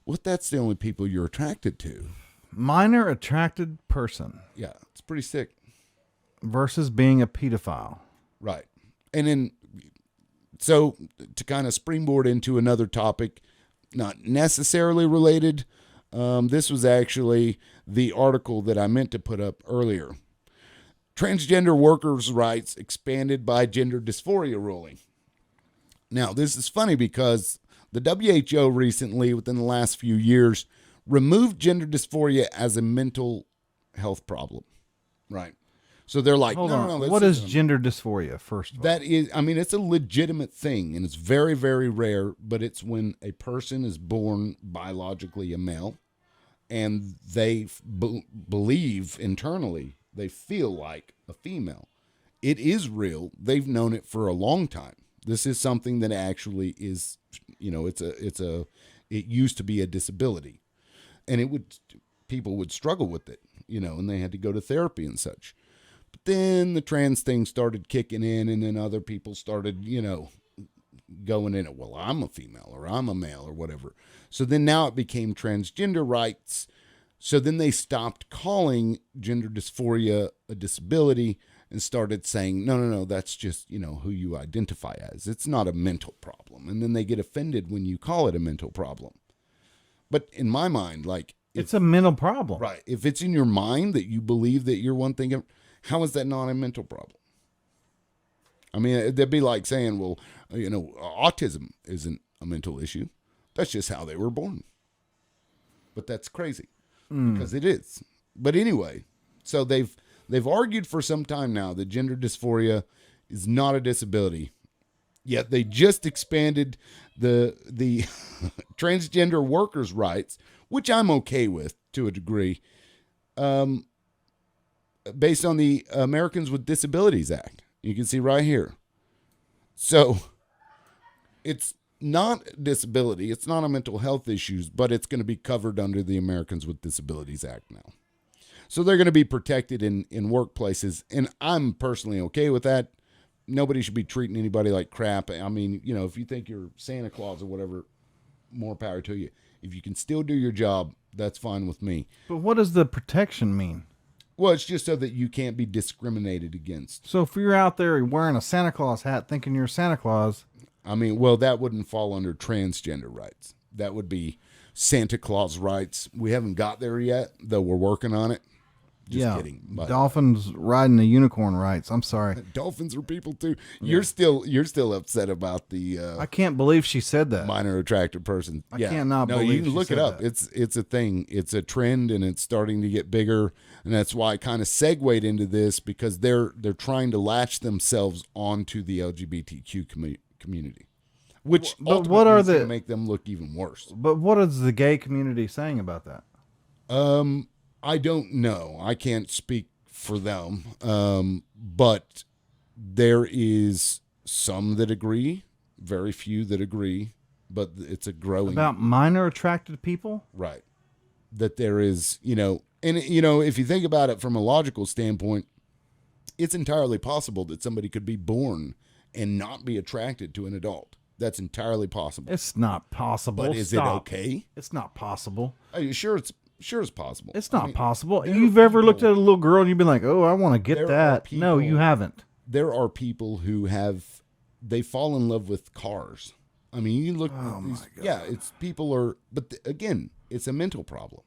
what? That's the only people you're attracted to. Minor attracted person. Yeah, it's pretty sick. Versus being a pedophile. Right. And then, so to kind of springboard into another topic, not necessarily related, this was actually the article that I meant to put up earlier. Transgender workers' rights expanded by gender dysphoria ruling. Now, this is funny because the WHO recently, within the last few years, removed gender dysphoria as a mental health problem. Right. So they're like, no. What is gender dysphoria, first of all? That is, I mean, it's a legitimate thing, and it's very, very rare, but it's when a person is born biologically a male, and they believe internally, they feel like a female. It is real. They've known it for a long time. This is something that actually is, you know, it used to be a disability, and people would struggle with it, you know, and they had to go to therapy and such. But then the trans thing started kicking in, and then other people started, you know, going in it, well, I'm a female or I'm a male or whatever. So then now it became transgender rights. So then they stopped calling gender dysphoria a disability and started saying, no, that's just, who you identify as. It's not a mental problem. And then they get offended when you call it a mental problem. But in my mind, like, it's a mental problem. Right. If it's in your mind that you believe that you're one thing, how is that not a mental problem? I mean, it'd be like saying, well, autism isn't a mental issue. That's just how they were born. But that's crazy because it is. But anyway, so they've argued for some time now that gender dysphoria is not a disability. Yet they just expanded the transgender workers' rights, which I'm okay with to a degree, based on the Americans with Disabilities Act. You can see right here. So it's not disability. It's not a mental health issue, but it's going to be covered under the Americans with Disabilities Act now. So they're going to be protected in workplaces, and I'm personally okay with that. Nobody should be treating anybody like crap. I mean, if you think you're Santa Claus or whatever, more power to you. If you can still do your job, that's fine with me. But what does the protection mean? Well, it's just so that you can't be discriminated against. So if you're out there wearing a Santa Claus hat thinking you're Santa Claus. I mean, well, that wouldn't fall under transgender rights. That would be Santa Claus rights. We haven't got there yet, though we're working on it. Just kidding. But dolphins riding a unicorn rights. I'm sorry. Dolphins are people too. Yeah. You're still upset about the I can't believe she said that. Minor attracted person. I cannot believe you can look it up. That. It's a thing. It's a trend, and it's starting to get bigger. And that's why I kind of segued into this, because they're trying to latch themselves onto the LGBTQ community, which but what are going to make them look even worse. But what is the gay community saying about that? I don't know. I can't speak for them. But there is some that agree, very few that agree, but it's a growing. About minor attracted people? Right. That there is, and if you think about it from a logical standpoint, it's entirely possible that somebody could be born and not be attracted to an adult. That's entirely possible. It's not possible. But is it okay? It's not possible. Are you sure it's possible? It's not possible. You've ever looked at a little girl and you've been like, oh, I want to get that. No, you haven't. There are people who they fall in love with cars. I mean, you look at these, my God. It's people but again, it's a mental problem,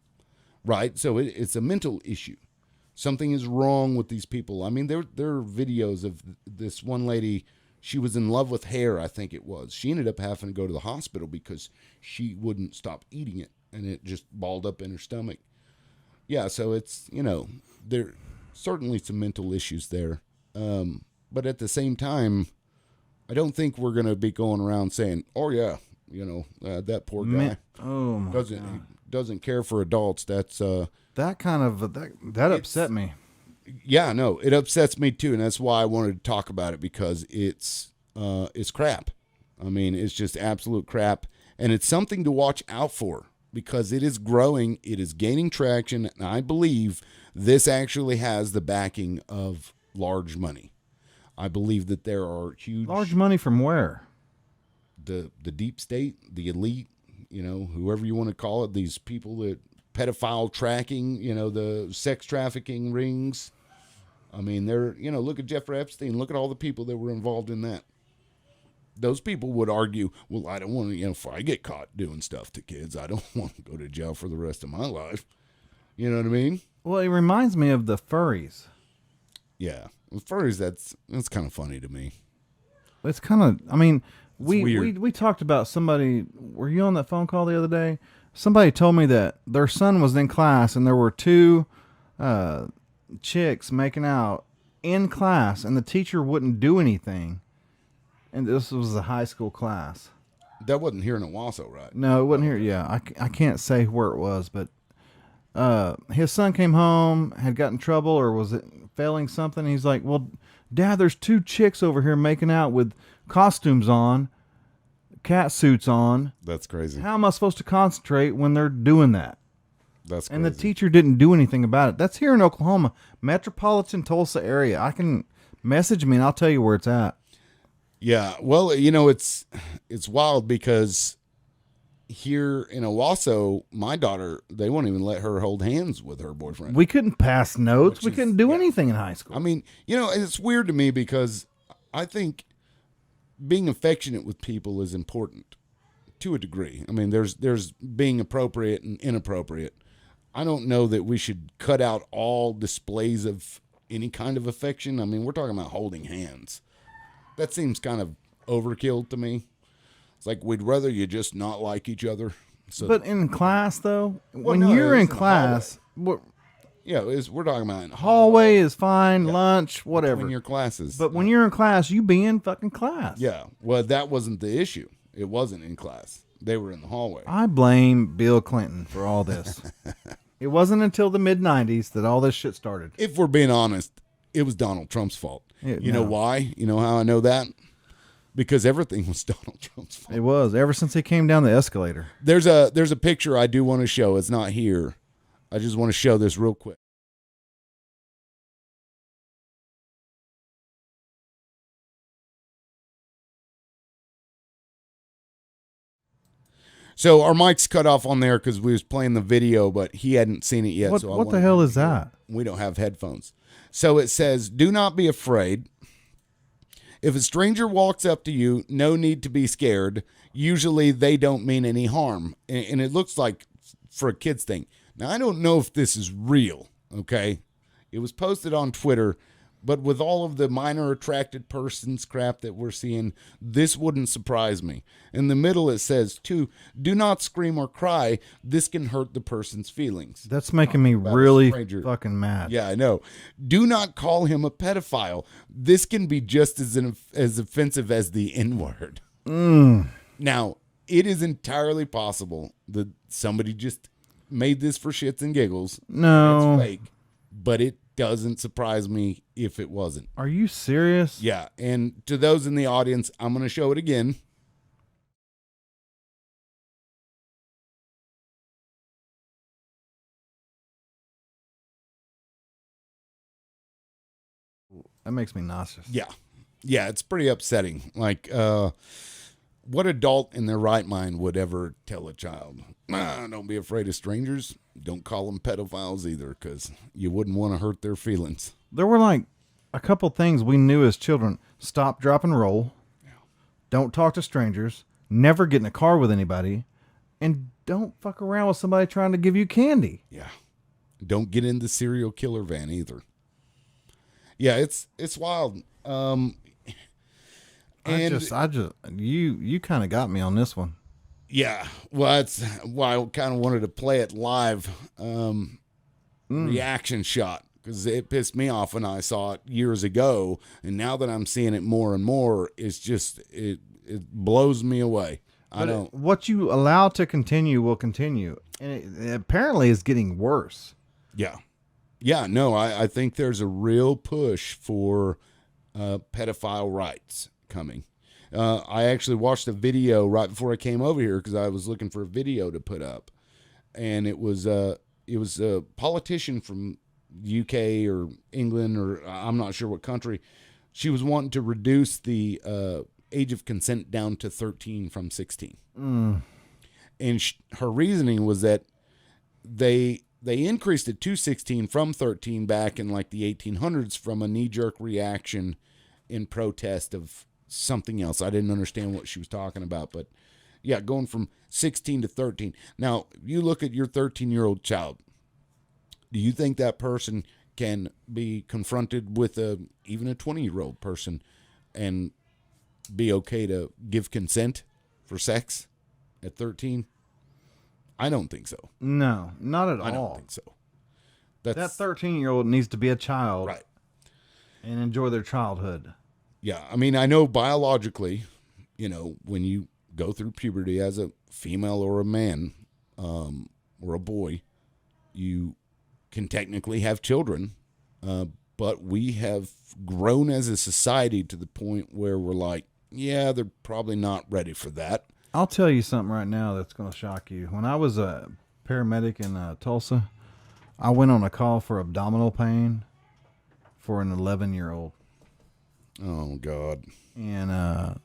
right? So it's a mental issue. Something is wrong with these people. I mean, there are videos of this one lady. She was in love with hair, I think it was. She ended up having to go to the hospital because she wouldn't stop eating it, and it just balled up in her stomach. Yeah, so it's, there certainly some mental issues there. But at the same time, I don't think we're going to be going around saying, oh, yeah, that poor guy doesn't care for adults. That's that kind of that upset me. Yeah, no, it upsets me too, and that's why I wanted to talk about it, because it's crap. I mean, it's just absolute crap, and it's something to watch out for, because it is growing, it is gaining traction, and I believe this actually has the backing of large money. I believe that there are huge large money from where? The deep state, the elite, whoever you want to call it, these people that pedophile tracking, the sex trafficking rings. I mean, look at Jeffrey Epstein. Look at all the people that were involved in that. Those people would argue, well, I don't want to, if I get caught doing stuff to kids, I don't want to go to jail for the rest of my life. You know what I mean? Well, it reminds me of the furries. Yeah. With furries, that's kind of funny to me. It's kind of, I mean, we talked about somebody, were you on that phone call the other day? Somebody told me that their son was in class and there were two chicks making out in class, and the teacher wouldn't do anything. And this was a high school class. That wasn't here in Owasso, right? No, it wasn't here. Yeah, I can't say where it was, but his son came home, had gotten in trouble, or was it failing something? He's like, well, Dad, there's two chicks over here making out with costumes on, cat suits on. That's crazy. How am I supposed to concentrate when they're doing that? That's crazy. And the teacher didn't do anything about it. That's here in Oklahoma, metropolitan Tulsa area. I can message me and I'll tell you where it's at. Yeah. Well, you know, it's wild because here in Owasso, my daughter, they won't even let her hold hands with her boyfriend. We couldn't pass notes. Which We is- couldn't do yeah. anything in high school. I mean, you know, it's weird to me because I think being affectionate with people is important to a degree. I mean, there's being appropriate and inappropriate. I don't know that we should cut out all displays of any kind of affection. I mean, we're talking about holding hands. That seems kind of overkill to me. It's like we'd rather you just not like each other. So, but in class, though, when no, you're it's in in the class, yeah, we're talking about hallway is fine, lunch, whatever. in your classes. But when you're in class, you be in fucking class. Yeah, well, that wasn't the issue. It wasn't in class. They were in the hallway. I blame Bill Clinton for all this. It wasn't until the mid-'90s that all this shit started. If we're being honest, it was Donald Trump's fault. You know why? You know how I know that? Because everything was Donald Trump's fault. It was, ever since he came down the escalator. There's a picture I do want to show. It's not here. I just want to show this real quick. So our mic's cut off on there because we was playing the video, but he hadn't seen it yet. What, so I what the wanted hell to is hear it. that? We don't have headphones. So it says, "Do not be afraid. If a stranger walks up to you, no need to be scared. Usually they don't mean any harm." And it looks like for a kid's thing. Now, I don't know if this is real, okay? It was posted on Twitter, but with all of the minor attracted persons crap that we're seeing, this wouldn't surprise me. In the middle, it says, "2, do not scream or cry. This can hurt the person's feelings." That's making me About a really stranger. fucking mad. Yeah, I know. "Do not call him a pedophile. This can be just as offensive as the N-word." Now, it is entirely possible that somebody just made this for shits and giggles. No. It's fake, but it doesn't surprise me if it wasn't. Are you serious? Yeah, and to those in the audience, I'm going to show it again. That makes me nauseous. Yeah, it's pretty upsetting. Like, what adult in their right mind would ever tell a child, don't be afraid of strangers. Don't call them pedophiles either, because you wouldn't want to hurt their feelings. There were like a couple things we knew as children. Stop, drop, and roll. Don't talk to strangers. Never get in a car with anybody. And don't fuck around with somebody trying to give you candy. Yeah. Don't get in the serial killer van either. Yeah, it's wild. And You kind of got me on this one. yeah, well, that's why I kind of wanted to play it live. Reaction shot, because it pissed me off when I saw it years ago, and now that I'm seeing it more and more, it's just it blows me away. I don't. What you allow to continue will continue, and it apparently is getting worse. Yeah, no, I think there's a real push for pedophile rights coming. I actually watched a video right before I came over here because I was looking for a video to put up, and it was a politician from UK or England, or I'm not sure what country. She was wanting to reduce the age of consent down to 13 from 16. And her reasoning was that they increased it to 16 from 13 back in like the 1800s from a knee-jerk reaction in protest of something else. I didn't understand what she was talking about, but yeah, going from 16 to 13. Now, you look at your 13-year-old child. Do you think that person can be confronted with even a 20-year-old person and be okay to give consent for sex at 13? I don't think so. No, not at all. I don't think so. That 13-year-old needs to be a child, right, and enjoy their childhood. Yeah, I mean, I know biologically, when you go through puberty as a female or a man, or a boy, you can technically have children, but we have grown as a society to the point where we're like, yeah, they're probably not ready for that. I'll tell you something right now that's going to shock you. When I was a paramedic in Tulsa, I went on a call for abdominal pain for an 11-year-old. Oh God. and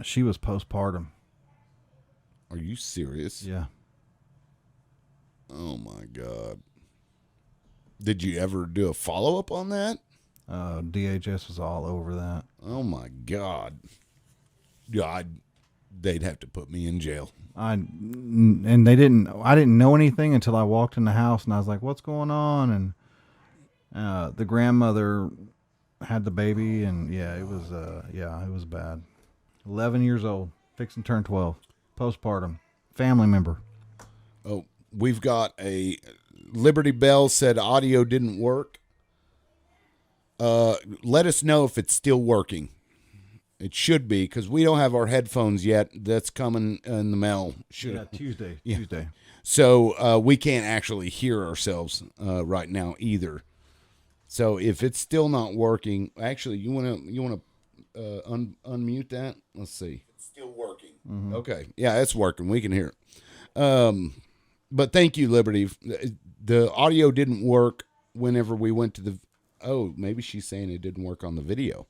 she was postpartum. Are you serious? Yeah. Oh my God. Did you ever do a follow-up on that? DHS was all over that. Oh my God. Yeah, they'd have to put me in jail. And they didn't. I didn't know anything until I walked in the house, and I was like, "What's going on?" And the grandmother had the baby, and it was bad. 11 years old, fixing to turn 12, postpartum, family member. Oh, we've got a Liberty Bell said audio didn't work. Let us know if it's still working. It should be, because we don't have our headphones yet. That's coming in the mail. Tuesday. Yeah. Tuesday. So we can't actually hear ourselves right now either. So if it's still not working, actually, you wanna unmute that? Let's see. It's still working. Mm-hmm. Okay, yeah, it's working. We can hear it. But thank you, Liberty. The audio didn't work whenever we went to the. Oh, maybe she's saying it didn't work on the video.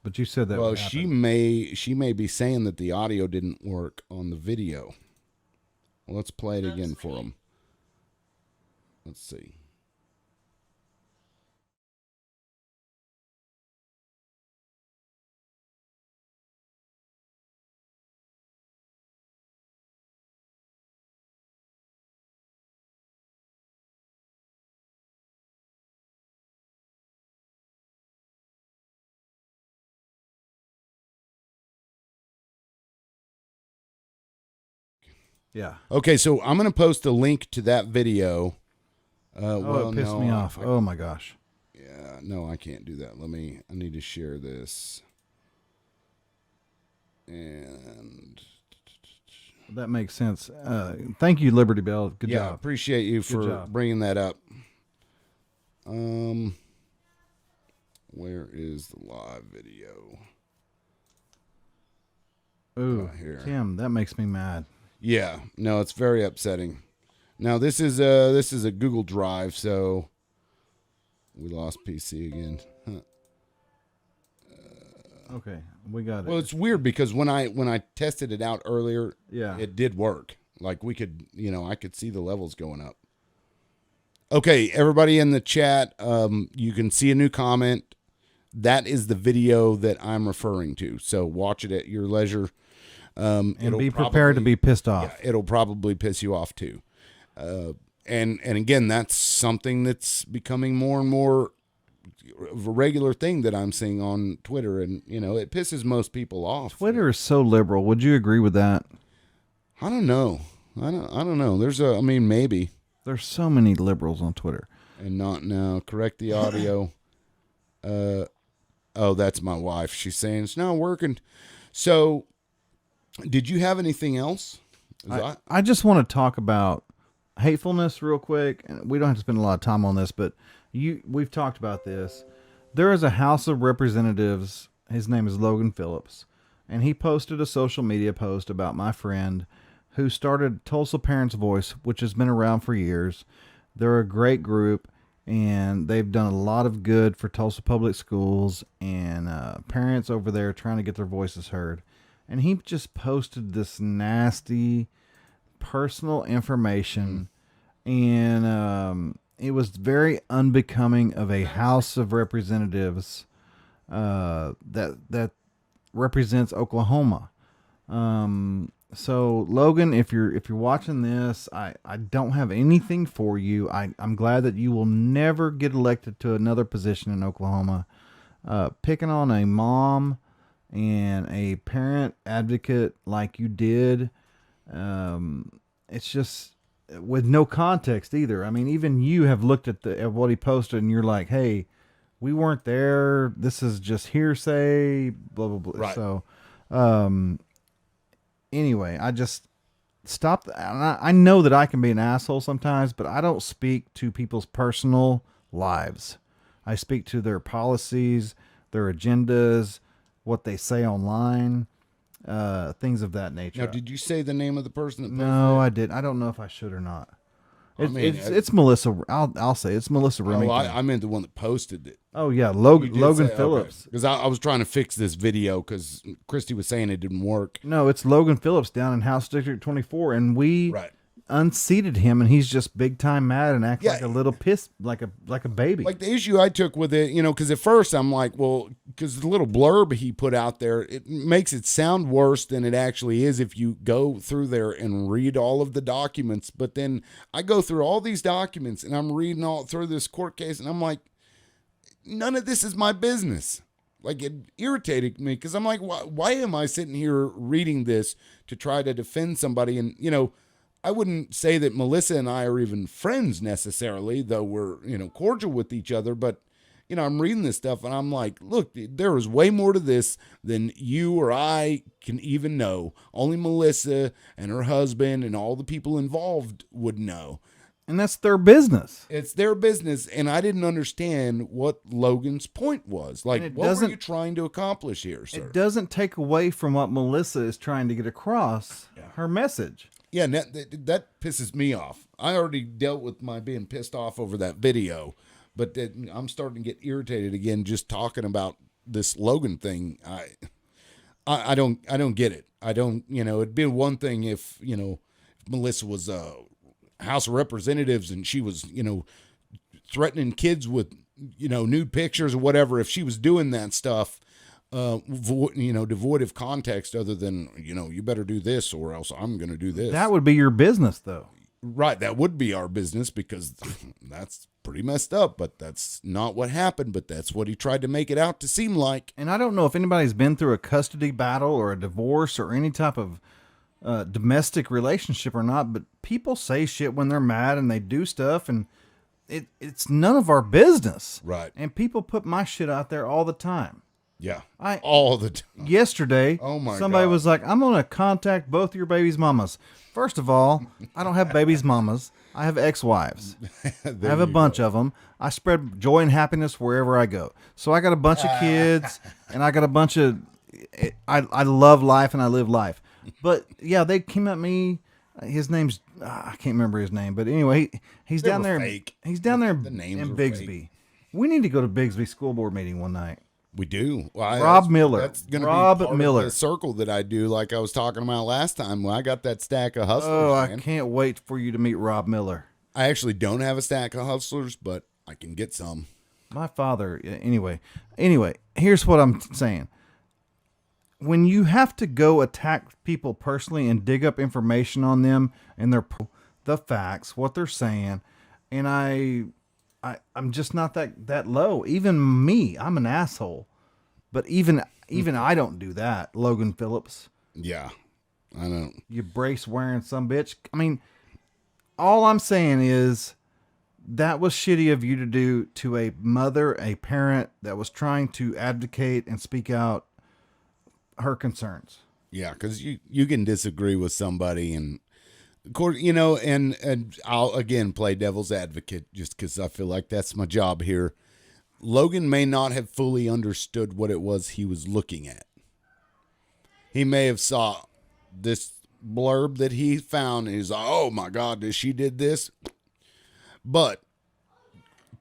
But you said that. Well, she may be saying that the audio didn't work on the video. Well, let's play it again for them. Let's see. Yeah. Okay, so I'm going to post a link to that video. It pissed me off. Oh my gosh. Yeah, no, I can't do that. I need to share this. And that makes sense. Thank you, Liberty Bell. Good yeah, job. Appreciate you for bringing that up. Where is the live video? Ooh, Tim, that makes me mad. Yeah, no, it's very upsetting. Now this is a Google Drive, so we lost PC again. Huh. Okay, we got it. Well, it's weird because when I tested it out earlier, it did work. Like we could, I could see the levels going up. Okay, everybody in the chat, you can see a new comment. That is the video that I'm referring to. So watch it at your leisure. And be prepared to be pissed off. Yeah, it'll probably piss you off too. And again, that's something that's becoming more and more of a regular thing that I'm seeing on Twitter, and it pisses most people off. Twitter is so liberal. Would you agree with that? I don't know. I don't know. Maybe. There's so many liberals on Twitter. And not now. Correct the audio. Oh, that's my wife. She's saying it's not working. So, did you have anything else? I just want to talk about hatefulness real quick. And we don't have to spend a lot of time on this, but we've talked about this. There is a House of Representatives. His name is Logan Phillips, and he posted a social media post about my friend who started Tulsa Parents Voice, which has been around for years. They're a great group, and they've done a lot of good for Tulsa public schools and parents over there trying to get their voices heard. And he just posted this nasty personal information, and it was very unbecoming of a House of Representatives that represents Oklahoma. So Logan, if you're watching this, I don't have anything for you. I'm glad that you will never get elected to another position in Oklahoma. Picking on a mom and a parent advocate like you did, it's just with no context either. I mean, even you have looked at what he posted and you're like, hey, we weren't there. This is just hearsay, blah, blah, blah. Right. So, anyway, I just stopped. I know that I can be an asshole sometimes, but I don't speak to people's personal lives. I speak to their policies, their agendas, what they say online, things of that nature. Now, did you say the name of the person that posted No, it? I did. I don't know if I should or not. It's Melissa. I'll say it's Melissa Remington. I meant the one that posted it. Oh yeah, Logan Phillips. Because I was trying to fix this video because Christy was saying it didn't work. No, it's Logan Phillips down in House District 24, and we unseated him, and he's just big time mad and acts like a little piss, like a baby. Like the issue I took with it, because at first I'm like, well, because the little blurb he put out there, it makes it sound worse than it actually is if you go through there and read all of the documents. But then I go through all these documents and I'm reading all through this court case, and I'm like, none of this is my business. Like, it irritated me because I'm like, why am I sitting here reading this to try to defend somebody? And, I wouldn't say that Melissa and I are even friends necessarily, though we're, cordial with each other. But, I'm reading this stuff and I'm like, look, there is way more to this than you or I can even know. Only Melissa and her husband and all the people involved would know. And that's their business. It's their business, and I didn't understand what Logan's point was. Like, what were you trying to accomplish here, sir? It doesn't take away from what Melissa is trying to get across, her message. Yeah, and that pisses me off. I already dealt with my being pissed off over that video, but I'm starting to get irritated again just talking about this Logan thing. I don't get it. I don't, it'd be one thing if, Melissa was House of Representatives and she was, threatening kids with, nude pictures or whatever. If she was doing that stuff, devoid of context other than, you better do this or else I'm going to do this. That would be your business, though. Right. That would be our business because that's pretty messed up, but that's not what happened. But that's what he tried to make it out to seem like. And I don't know if anybody's been through a custody battle or a divorce or any type of domestic relationship or not, but people say shit when they're mad and they do stuff, and it's none of our business. Right. And people put my shit out there all the time. Yeah. All the time. Yesterday, somebody was like, I'm going to contact both your baby's mamas. First of all, I don't have baby's mamas. I have ex-wives. I have a bunch of them. I spread joy and happiness wherever I go. So I got a bunch of kids, and I got a bunch of, I love life and I live life. But yeah, they came at me. His name's, I can't remember his name, but anyway, he's down there. Fake. He's down there The names in were Bigsby. fake. We need to go to Bigsby school board meeting one night. We do. Well, Rob Miller. That's going to be Rob part Miller. of the circle that I do, like I was talking about last time when I got that stack of hustlers. Oh, man. I can't wait for you to meet Rob Miller. I actually don't have a stack of hustlers, but I can get some. My father. Anyway, here's what I'm saying. When you have to go attack people personally and dig up information on them and the facts, what they're saying, and I'm just not that low. Even me, I'm an asshole. But even I don't do that, Logan Phillips. Yeah, I don't. You brace wearing some bitch. I mean, all I'm saying is that was shitty of you to do to a mother, a parent that was trying to advocate and speak out her concerns. Yeah, because you can disagree with somebody and and I'll again play devil's advocate just because I feel like that's my job here. Logan may not have fully understood what it was he was looking at. He may have saw this blurb that he found and he's like, oh my God, she did this. But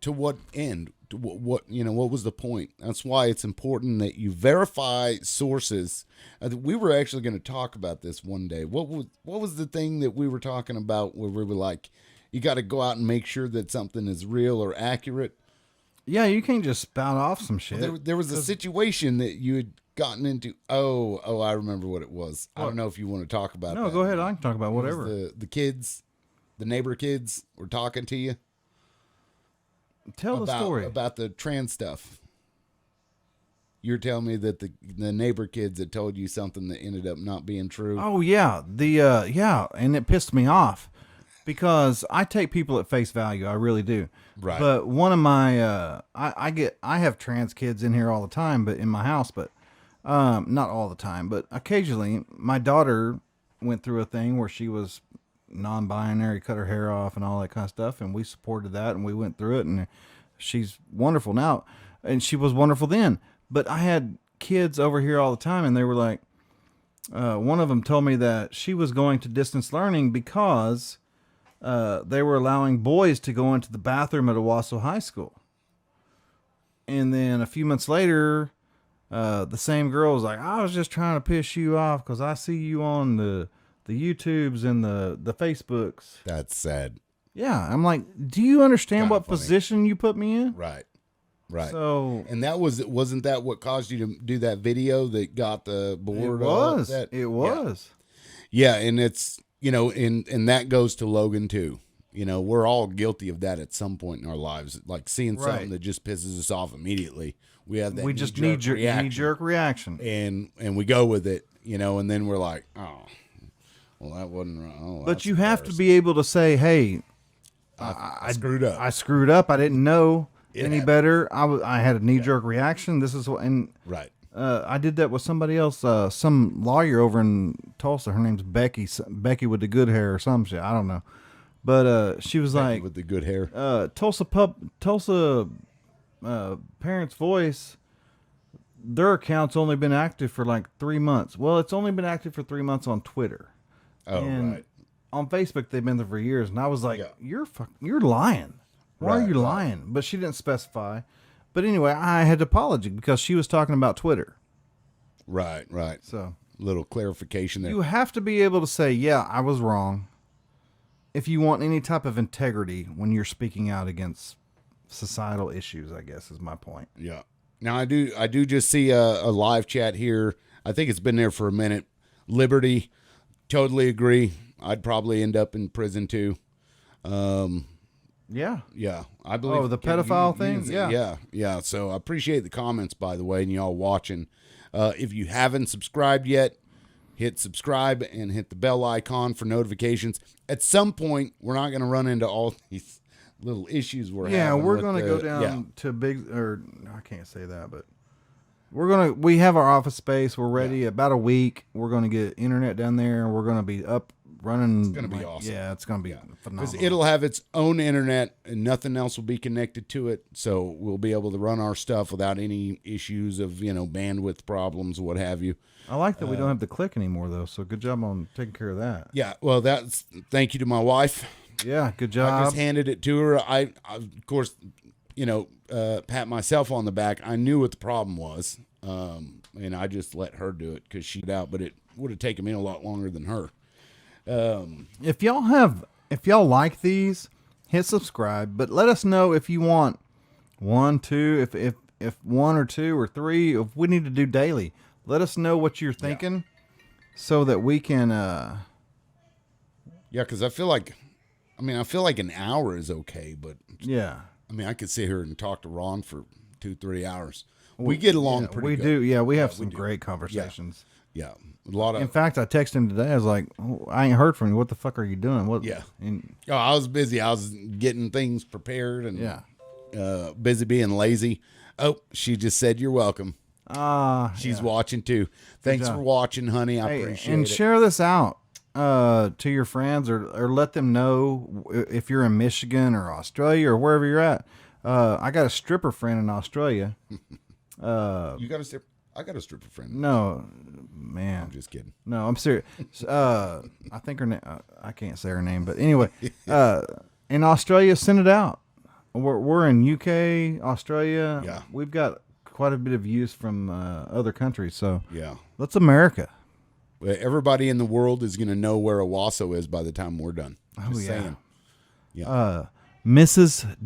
to what end? What was the point? That's why it's important that you verify sources. We were actually going to talk about this one day. What was the thing that we were talking about where we were like, you got to go out and make sure that something is real or accurate? Yeah, you can't just spout off some shit. Well, there was a situation that you had gotten into. Oh, I remember what it was. What? I don't know if you want to talk about. No, go ahead. I can talk about whatever. The kids, the neighbor kids were talking to you. Tell the story about the trans stuff. You're telling me that the neighbor kids had told you something that ended up not being true. Oh yeah, and it pissed me off because I take people at face value. I really do. Right. But one of my I have trans kids in here all the time, but in my house, but not all the time, but occasionally my daughter went through a thing where she was non-binary, cut her hair off and all that kind of stuff, and we supported that and we went through it, and she's wonderful now, and she was wonderful then. But I had kids over here all the time, and they were like, one of them told me that she was going to distance learning because they were allowing boys to go into the bathroom at Owasso High School. And then a few months later, the same girl was like, I was just trying to piss you off because I see you on the YouTubes and the Facebooks. That's sad. Yeah. I'm like, do you understand Kinda what funny. position you put me in? Right. Right. So And wasn't that what caused you to do that video that got the board? It was. Yeah. And it's, and that goes to Logan too. We're all guilty of that at some point in our lives. Like seeing something that just pisses us off immediately. We have that knee-jerk reaction. And we go with it, and then we're like, oh, well, that wasn't right. Oh, but you have to be able to say, hey, I screwed up. I screwed up. I didn't know any better. I had a knee-jerk reaction. This is what, and right. I did that with somebody else, some lawyer over in Tulsa. Her name's Becky with the good hair or some shit. I don't know. But she was Becky like, with the good hair. Tulsa Parents Voice, their account's only been active for like 3 months. Well, it's only been active for 3 months on Twitter. Oh, and right. On Facebook, they've been there for years. And I was like, you're lying. Why are you lying? But she didn't specify. But anyway, I had to apologize because she was talking about Twitter. Right, right. So little clarification there. you have to be able to say, yeah, I was wrong. If you want any type of integrity when you're speaking out against societal issues, I guess is my point. Yeah. Now I do just see a live chat here. I think it's been there for a minute. Liberty, totally agree. I'd probably end up in prison too. Yeah. Yeah. I believe. Oh, the pedophile thing? Yeah. Yeah. Yeah. So I appreciate the comments, by the way, and y'all watching. If you haven't subscribed yet, hit subscribe and hit the bell icon for notifications. At some point, we're not going to run into all these little issues we're having. Yeah, we're going to go down to big, or I can't say that, but we have our office space. We're ready. About a week. We're going to get internet down there, and we're going to be up running. It's going to be awesome. Yeah, it's going to be phenomenal. Because it'll have its own internet and nothing else will be connected to it. So we'll be able to run our stuff without any issues of, bandwidth problems or what have you. I like that we don't have to click anymore, though. So good job on taking care of that. Yeah, well, thank you to my wife. Yeah, good job. I just handed it to her. I of course, pat myself on the back. I knew what the problem was, and I just let her do it because she got out. But it would have taken me a lot longer than her. If y'all like these, hit subscribe. But let us know if you want 1, 2, if 1 or 2 or 3. If we need to do daily, let us know what you're thinking, so that we can. Yeah, because I feel like an hour is okay, but Yeah. I could sit here and talk to Ron for 2-3 hours. We get along pretty good. We do. Yeah, we have some great conversations. Yeah, a lot of. In fact, I texted him today. I was like, I ain't heard from you. What the fuck are you doing? What? Yeah. And, I was busy. I was getting things prepared and busy being lazy. Oh, she just said you're welcome. She's watching too. Thanks for watching, honey. I appreciate it. And share this out to your friends, or let them know if you're in Michigan or Australia or wherever you're at. I got a stripper friend in Australia. You got a stripper? I got a stripper friend. No, man. I'm just kidding. No, I'm serious. I think her name. I can't say her name, but anyway, in Australia, send it out. We're in UK, Australia. Yeah, we've got quite a bit of views from other countries. So yeah, that's America. Everybody in the world is going to know where Owasso is by the time we're done. Just saying. Yeah. Mrs.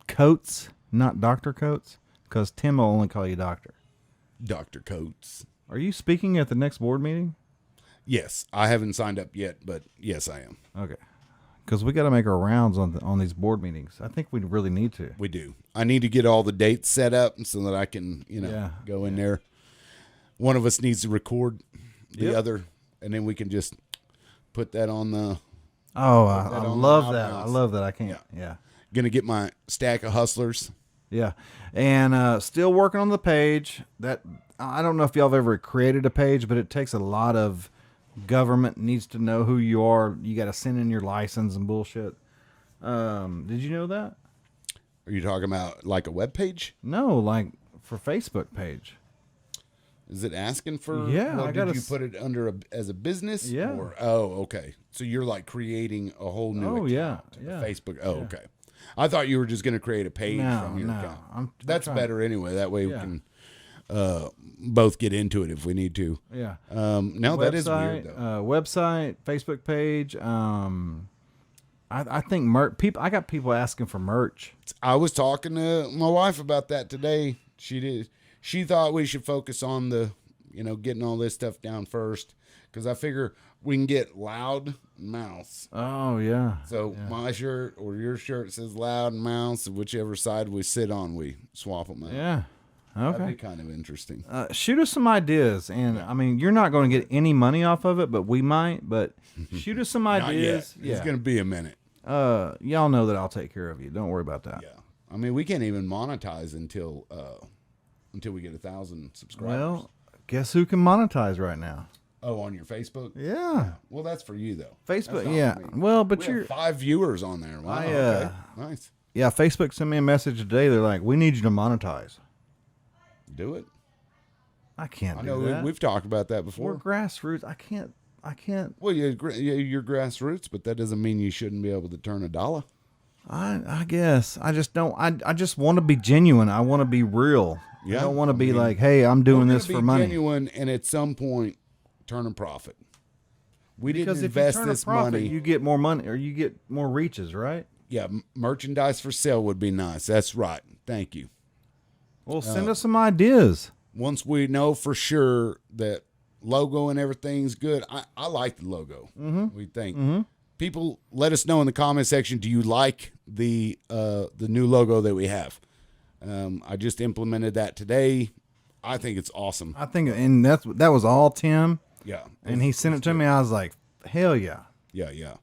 Coates, not Dr. Coates, because Tim will only call you Doctor. Dr. Coates. Are you speaking at the next board meeting? Yes, I haven't signed up yet, but yes, I am. Okay, because we got to make our rounds on these board meetings. I think we really need to. We do. I need to get all the dates set up so that I can, go in there. One of us needs to record the other, and then we can just put that on the. Oh, I love that. I love that. I can't. Yeah. Gonna get my stack of hustlers. Yeah, and still working on the page. That I don't know if y'all have ever created a page, but it takes a lot of government needs to know who you are. You got to send in your license and bullshit. Did you know that? Are you talking about like a web page? No, like for Facebook page. Is it asking for? Yeah, Well, I did gotta you put it under as a business? Yeah. Or, oh, okay. So you're like creating a whole new account. Yeah. Facebook. Oh, okay. I thought you were just going to create a page from your account. I'm That's trying. better anyway. That way we Yeah. can both get into it if we need to. Yeah. No, that is weird though. Website, Facebook page. I think people. I got people asking for merch. I was talking to my wife about that today. She thought we should focus on the, getting all this stuff down first, because I figure we can get Loud Mouse. Oh yeah. So my shirt or your shirt says Loud Mouse, whichever side we sit on, we swap them out. Yeah. That'd Okay. be kind of interesting. Shoot us some ideas, and I mean, you're not going to get any money off of it, but we might. But shoot us some Not ideas. yet. It's going to be a minute. Y'all know that I'll take care of you. Don't worry about that. Yeah. I mean, we can't even monetize until we get 1,000 subscribers. Well, guess who can monetize right now? Oh, on your Facebook? Yeah. Well, that's for you though. Facebook. That's not Yeah. for me. Well, but We you're. have 5 viewers on there. Wow. Okay. Nice. Yeah. Facebook sent me a message today. They're like, "We need you to monetize." Do it. I can't I do know that. we've talked about that We're before. grassroots. I can't. Well, you're grassroots, but that doesn't mean you shouldn't be able to turn a dollar. I guess I just don't. I just want to be genuine. I want to be real. Yeah, I don't want to I be mean, like, "Hey, I'm doing We're this gonna for be money." genuine, and at some point, turn a profit. We Because didn't if you invest turn a this profit, money. you get more money, or you get more reaches, right? Yeah, merchandise for sale would be nice. That's right. Thank you. Well, send us some ideas. Once we know for sure that logo and everything's good, I like the logo. Mm-hmm. We think people let us know in the comment section. Do you like the new logo that we have? I just implemented that today. I think it's awesome. I think, and that was all Tim, Yeah, and he sent it to me. I was like, "Hell yeah!" yeah.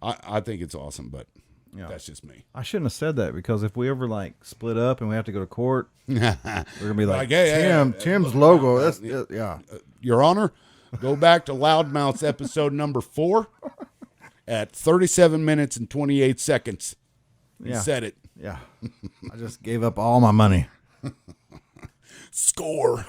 I think it's awesome, but Yeah. that's just me. I shouldn't have said that, because if we ever like split up and we have to go to court, we're gonna be like, Hey, Tim's logo. That's yeah. Your Honor, go back to Loudmouth's episode number 4 at 37 minutes and 28 seconds. He Yeah. said it. Yeah. I just gave up all my money. Score.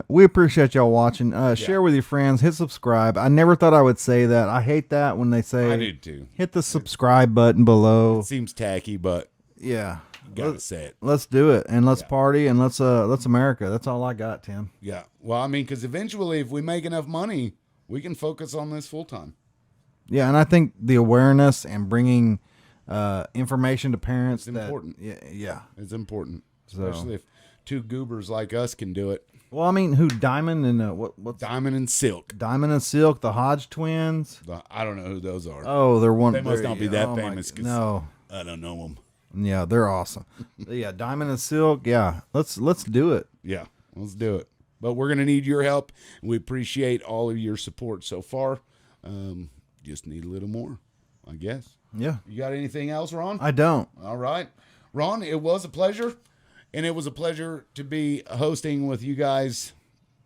We appreciate y'all watching. Share with your friends. Hit subscribe. I never thought I would say that. I hate that when they say I did too. hit the subscribe button below. Seems tacky, but Yeah. you gotta say it. Let's do it, and let's party, and let's America. That's all I got, Tim. Yeah. Well, I mean, because eventually, if we make enough money, we can focus on this full time. Yeah, and I think the awareness and bringing information to parents It's important. Yeah. It's important, So- especially if 2 goobers like us can do it. Well, I mean, who Diamond and what's Diamond and Silk. Diamond and Silk, the Hodge twins? I don't know who those are. Oh, they're one. They must they're- not be that oh my- famous. 'Cause No. I don't know them. Yeah, they're awesome. Yeah, Diamond and Silk. Yeah, let's do it. Yeah, let's do it. But we're gonna need your help. We appreciate all of your support so far. Just need a little more, I guess. Yeah, You got anything else, Ron? I don't. All right, Ron. It was a pleasure, and it was a pleasure to be hosting with you guys.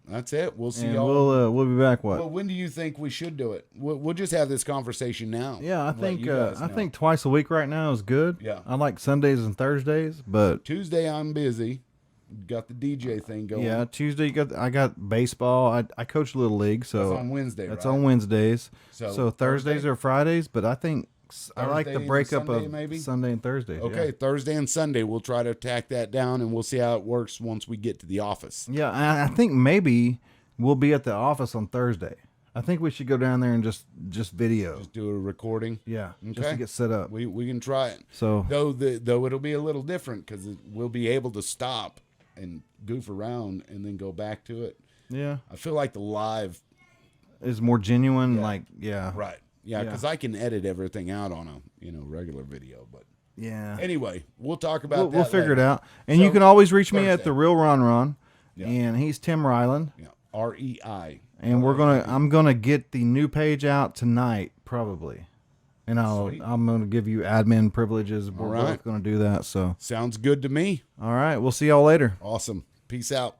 That's it. We'll see And y'all. we'll be back. What? Well, when do you think we should do it? We'll just have this conversation now. Yeah, I Let think you guys I know. think twice a week right now is good. Yeah. I like Sundays and Thursdays, but Tuesday I'm busy. Got the DJ thing going. yeah, Tuesday I got baseball. I coach Little League, so That's on Wednesday. that's right? on Wednesdays. So So Thursdays Thursday? or Fridays, but I think I like the Thursday and breakup Sunday, of maybe? Sunday and Thursday. Okay, Thursday and Sunday. We'll try to tack that down, and we'll see how it works once we get to the office. Yeah, and I think maybe we'll be at the office on Thursday. I think we should go down there and just video. Just do a recording. Yeah, just Okay. to get set up. We can try it. So Though it'll be a little different because we'll be able to stop and goof around and then go back to it. yeah, I feel like the live, is more genuine. Yeah. Like yeah, right? Yeah, Yeah. because I can edit everything out on a regular video. But yeah. anyway, we'll talk about that. We'll figure it later. out. And So, you can always reach me at Thursday. the Real Ron, Yeah. and he's Tim Ryland. Yeah, REI. And I'm gonna get the new page out tonight, probably. And Sweet. I'm gonna give you admin privileges. We're All right. both gonna do that. So Sounds good to me. all right, we'll see y'all later. Awesome. Peace out.